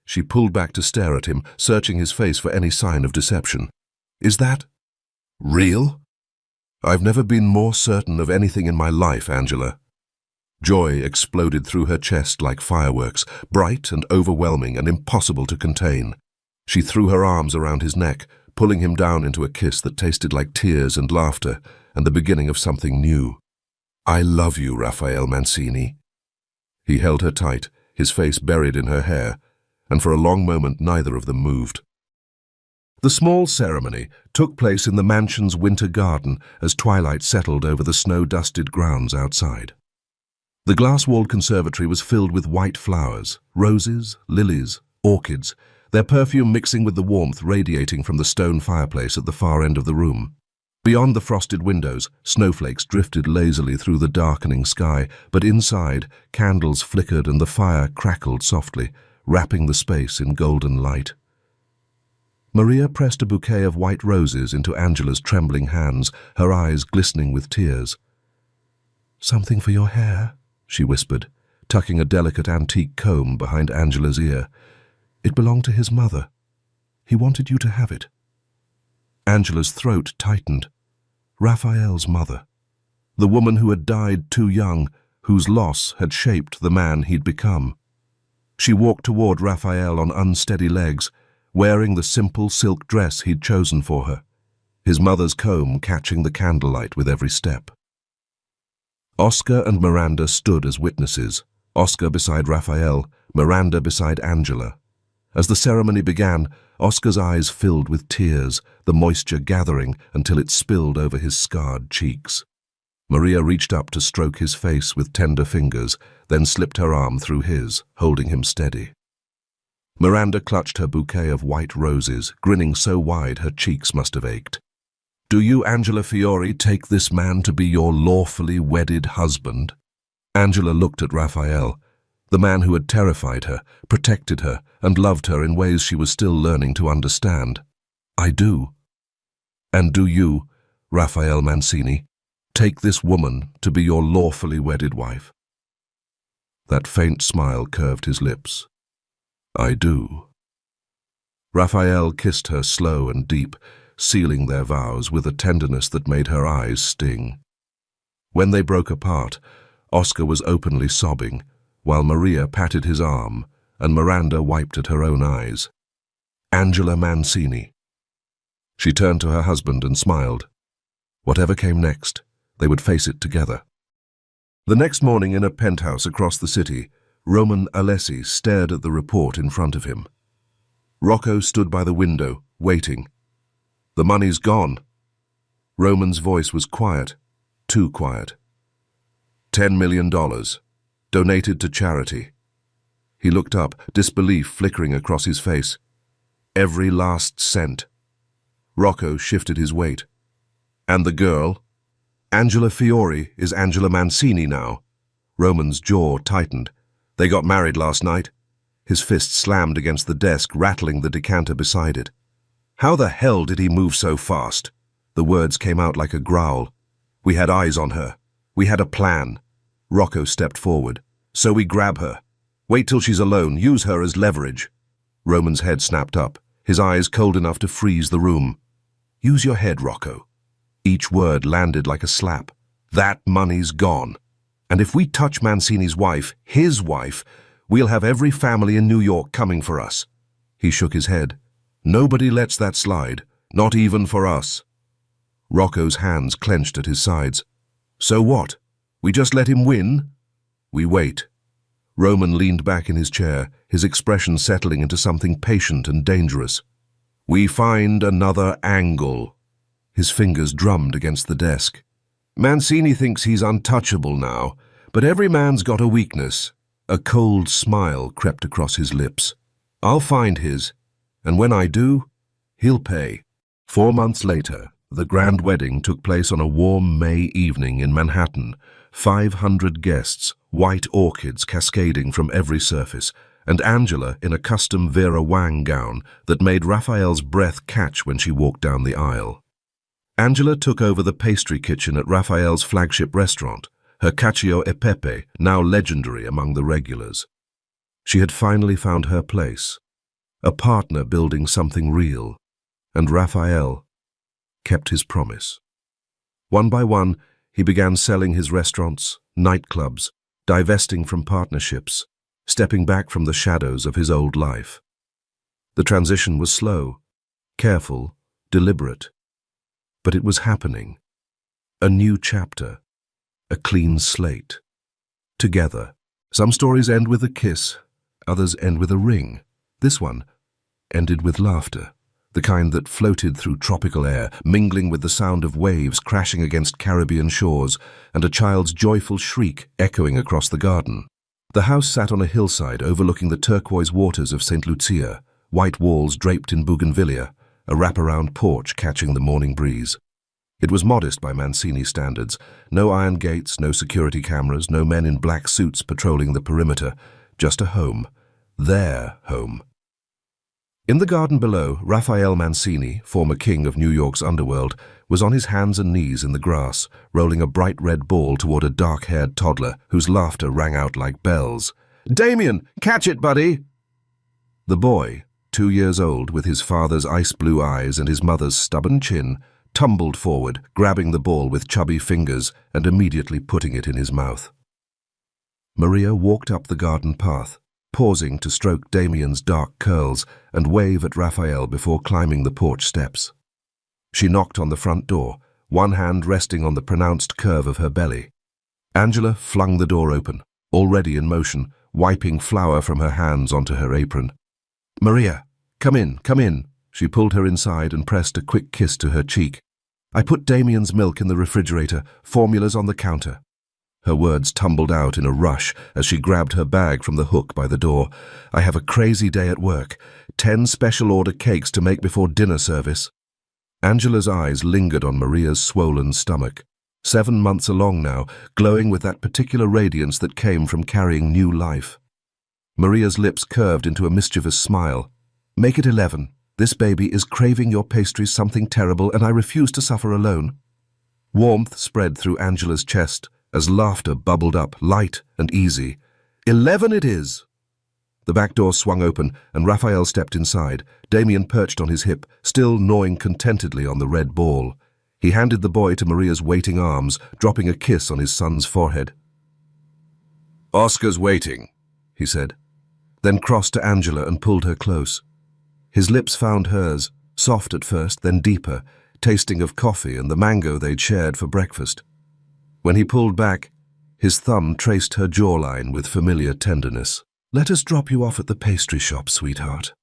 She pulled back to stare at him, searching his face for any sign of deception. "Is that real?" "I've never been more certain of anything in my life, Angela." Joy exploded through her chest like fireworks, bright and overwhelming and impossible to contain. She threw her arms around his neck, pulling him down into a kiss that tasted like tears and laughter and the beginning of something new. "I love you, Raphael Mancini." He held her tight, his face buried in her hair, and for a long moment neither of them moved. The small ceremony took place in the mansion's winter garden as twilight settled over the snow-dusted grounds outside. The glass-walled conservatory was filled with white flowers, roses, lilies, orchids, their perfume mixing with the warmth radiating from the stone fireplace at the far end of the room. Beyond the frosted windows, snowflakes drifted lazily through the darkening sky, but inside, candles flickered and the fire crackled softly, wrapping the space in golden light. Maria pressed a bouquet of white roses into Angela's trembling hands, her eyes glistening with tears. "Something for your hair," she whispered, tucking a delicate antique comb behind Angela's ear. "It belonged to his mother. He wanted you to have it." Angela's throat tightened. Raphael's mother. The woman who had died too young, whose loss had shaped the man he'd become. She walked toward Raphael on unsteady legs, wearing the simple silk dress he'd chosen for her, his mother's comb catching the candlelight with every step. Oscar and Miranda stood as witnesses, Oscar beside Raphael, Miranda beside Angela. As the ceremony began, Oscar's eyes filled with tears, the moisture gathering until it spilled over his scarred cheeks. Maria reached up to stroke his face with tender fingers, then slipped her arm through his, holding him steady. Miranda clutched her bouquet of white roses, grinning so wide her cheeks must have ached. "Do you, Angela Fiore, take this man to be your lawfully wedded husband?" Angela looked at Raphael, the man who had terrified her, protected her, and loved her in ways she was still learning to understand. "I do." "And do you, Raphael Mancini, take this woman to be your lawfully wedded wife?" That faint smile curved his lips. "I do." Raphael kissed her slow and deep, sealing their vows with a tenderness that made her eyes sting. When they broke apart, Oscar was openly sobbing, while Maria patted his arm and Miranda wiped at her own eyes. Angela Mancini. She turned to her husband and smiled. Whatever came next, they would face it together. The next morning in a penthouse across the city, Roman Alessi stared at the report in front of him. Rocco stood by the window, waiting. "The money's gone." Roman's voice was quiet, too quiet. $10 million, donated to charity. He looked up, disbelief flickering across his face. Every last cent. Rocco shifted his weight. "And the girl? Angela Fiore is Angela Mancini now." Roman's jaw tightened. "They got married last night." His fist slammed against the desk, rattling the decanter beside it. "How the hell did he move so fast?" The words came out like a growl. "We had eyes on her. We had a plan." Rocco stepped forward. "So we grab her. Wait till she's alone. Use her as leverage." Roman's head snapped up, his eyes cold enough to freeze the room. "Use your head, Rocco." Each word landed like a slap. "That money's gone. And if we touch Mancini's wife, his wife, we'll have every family in New York coming for us." He shook his head. "Nobody lets that slide, not even for us." Rocco's hands clenched at his sides. "So what? We just let him win?" "We wait." Roman leaned back in his chair, his expression settling into something patient and dangerous. "We find another angle." His fingers drummed against the desk. "Mancini thinks he's untouchable now, but every man's got a weakness." A cold smile crept across his lips. "I'll find his, and when I do, he'll pay." 4 months later, the grand wedding took place on a warm May evening in Manhattan. 500 guests, white orchids cascading from every surface, and Angela in a custom Vera Wang gown that made Raphael's breath catch when she walked down the aisle. Angela took over the pastry kitchen at Raphael's flagship restaurant, her cacio e pepe now legendary among the regulars. She had finally found her place, a partner building something real, and Raphael kept his promise. One by one, he began selling his restaurants, nightclubs, divesting from partnerships, stepping back from the shadows of his old life. The transition was slow, careful, deliberate, but it was happening. A new chapter, a clean slate. Together. Some stories end with a kiss, others end with a ring. This one ended with laughter, the kind that floated through tropical air, mingling with the sound of waves crashing against Caribbean shores and a child's joyful shriek echoing across the garden. The house sat on a hillside overlooking the turquoise waters of St. Lucia, white walls draped in bougainvillea, a wraparound porch catching the morning breeze. It was modest by Mancini standards. No iron gates, no security cameras, no men in black suits patrolling the perimeter. Just a home. Their home. In the garden below, Raphael Mancini, former king of New York's underworld, was on his hands and knees in the grass, rolling a bright red ball toward a dark-haired toddler whose laughter rang out like bells. "Damien, catch it, buddy!" The boy, 2 years old, with his father's ice-blue eyes and his mother's stubborn chin, tumbled forward, grabbing the ball with chubby fingers and immediately putting it in his mouth. Maria walked up the garden path, pausing to stroke Damien's dark curls and wave at Raphael before climbing the porch steps. She knocked on the front door, one hand resting on the pronounced curve of her belly. Angela flung the door open, already in motion, wiping flour from her hands onto her apron. "Maria, come in, come in." She pulled her inside and pressed a quick kiss to her cheek. "I put Damien's milk in the refrigerator, formula's on the counter." Her words tumbled out in a rush as she grabbed her bag from the hook by the door. "I have a crazy day at work. 10 special order cakes to make before dinner service." Angela's eyes lingered on Maria's swollen stomach. 7 months along now, glowing with that particular radiance that came from carrying new life. Maria's lips curved into a mischievous smile. "Make it 11. This baby is craving your pastries something terrible, and I refuse to suffer alone." Warmth spread through Angela's chest as laughter bubbled up, light and easy. 11 it is! The back door swung open, and Raphael stepped inside. Damien perched on his hip, still gnawing contentedly on the red ball. He handed the boy to Maria's waiting arms, dropping a kiss on his son's forehead. "Oscar's waiting," he said, then crossed to Angela and pulled her close. His lips found hers, soft at first, then deeper, tasting of coffee and the mango they'd shared for breakfast. When he pulled back, his thumb traced her jawline with familiar tenderness. "Let us drop you off at the pastry shop, sweetheart."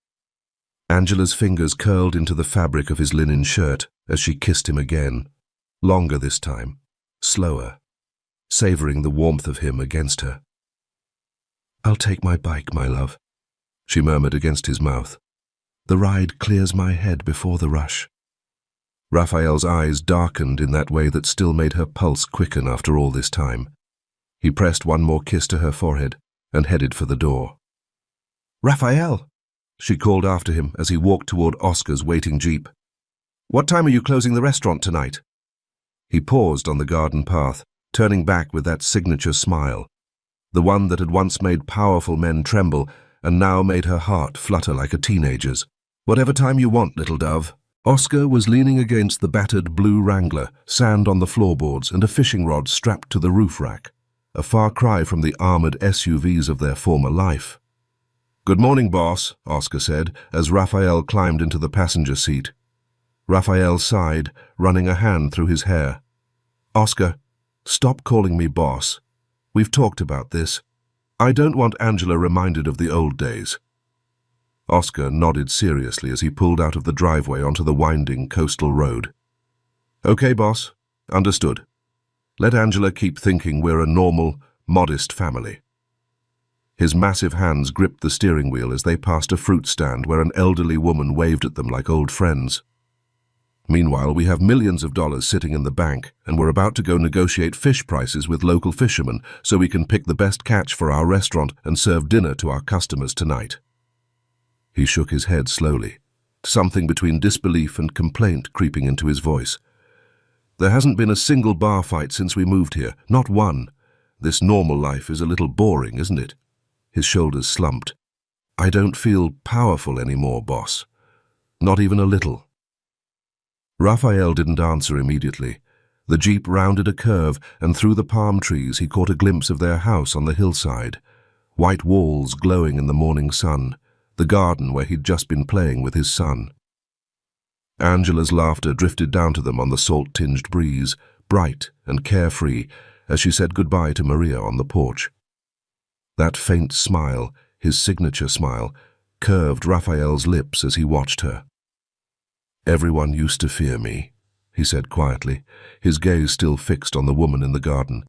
Angela's fingers curled into the fabric of his linen shirt as she kissed him again, longer this time, slower, savoring the warmth of him against her. "I'll take my bike, my love," she murmured against his mouth. "The ride clears my head before the rush." Raphael's eyes darkened in that way that still made her pulse quicken after all this time. He pressed one more kiss to her forehead and headed for the door. "Raphael!" she called after him as he walked toward Oscar's waiting jeep. "What time are you closing the restaurant tonight?" He paused on the garden path, turning back with that signature smile, the one that had once made powerful men tremble and now made her heart flutter like a teenager's. "Whatever time you want, little dove." Oscar was leaning against the battered blue Wrangler, sand on the floorboards and a fishing rod strapped to the roof rack, a far cry from the armored SUVs of their former life. "Good morning, boss," Oscar said, as Raphael climbed into the passenger seat. Raphael sighed, running a hand through his hair. "Oscar, stop calling me boss. We've talked about this. I don't want Angela reminded of the old days." Oscar nodded seriously as he pulled out of the driveway onto the winding coastal road. "Okay, boss. Understood. Let Angela keep thinking we're a normal, modest family." His massive hands gripped the steering wheel as they passed a fruit stand where an elderly woman waved at them like old friends. "Meanwhile, we have millions of dollars sitting in the bank, and we're about to go negotiate fish prices with local fishermen so we can pick the best catch for our restaurant and serve dinner to our customers tonight." He shook his head slowly, something between disbelief and complaint creeping into his voice. "There hasn't been a single bar fight since we moved here, not one. This normal life is a little boring, isn't it?" His shoulders slumped. "I don't feel powerful anymore, boss. Not even a little." Raphael didn't answer immediately. The jeep rounded a curve, and through the palm trees he caught a glimpse of their house on the hillside. White walls glowing in the morning sun, the garden where he'd just been playing with his son. Angela's laughter drifted down to them on the salt-tinged breeze, bright and carefree, as she said goodbye to Maria on the porch. That faint smile, his signature smile, curved Raphael's lips as he watched her. "Everyone used to fear me," he said quietly, his gaze still fixed on the woman in the garden.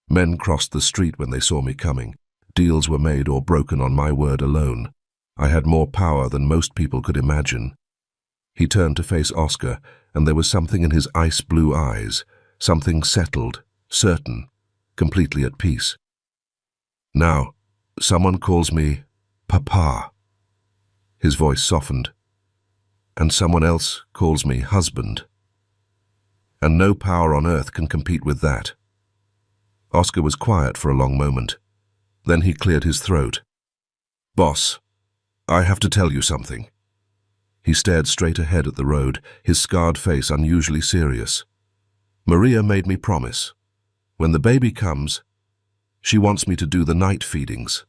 "Men crossed the street when they saw me coming. Deals were made or broken on my word alone. I had more power than most people could imagine." He turned to face Oscar, and there was something in his ice-blue eyes, something settled, certain, completely at peace. Now, someone calls me Papa. His voice softened. And someone else calls me husband. And no power on earth can compete with that. Oscar was quiet for a long moment. Then he cleared his throat. Boss, I have to tell you something. He stared straight ahead at the road, his scarred face unusually serious. Maria made me promise. When the baby comes, she wants me to do the night feedings.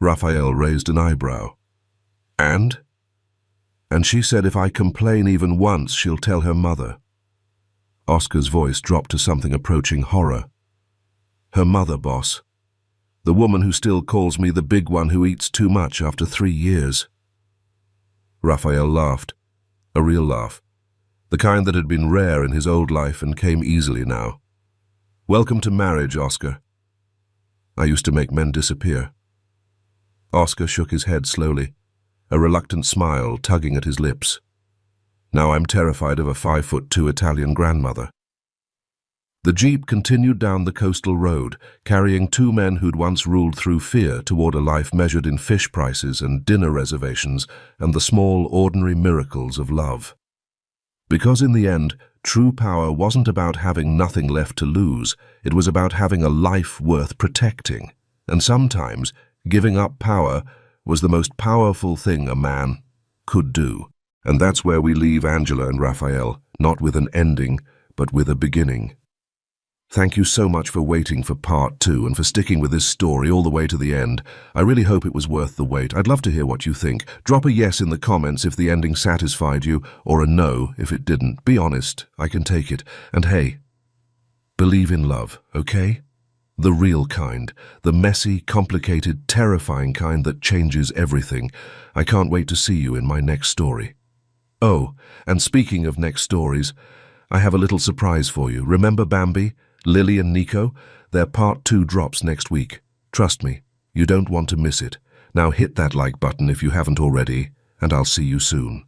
Raphael raised an eyebrow. And she said if I complain even once, she'll tell her mother. Oscar's voice dropped to something approaching horror. Her mother, boss. The woman who still calls me the big one who eats too much after 3 years. Raphael laughed, a real laugh, the kind that had been rare in his old life and came easily now. Welcome to marriage, Oscar. I used to make men disappear. Oscar shook his head slowly, a reluctant smile tugging at his lips. Now I'm terrified of a 5'2" Italian grandmother. The jeep continued down the coastal road, carrying 2 men who'd once ruled through fear toward a life measured in fish prices and dinner reservations and the small, ordinary miracles of love. Because in the end, true power wasn't about having nothing left to lose, it was about having a life worth protecting. And sometimes, giving up power was the most powerful thing a man could do. And that's where we leave Angela and Raphael, not with an ending, but with a beginning. Thank you so much for waiting for part 2 and for sticking with this story all the way to the end. I really hope it was worth the wait. I'd love to hear what you think. Drop a yes in the comments if the ending satisfied you, or a no if it didn't. Be honest, I can take it. And hey, believe in love, okay? The real kind, the messy, complicated, terrifying kind that changes everything. I can't wait to see you in my next story. Oh, and speaking of next stories, I have a little surprise for you. Remember Bambi, Lily and Nico? Their part 2 drops next week. Trust me, you don't want to miss it. Now hit that like button if you haven't already, and I'll see you soon.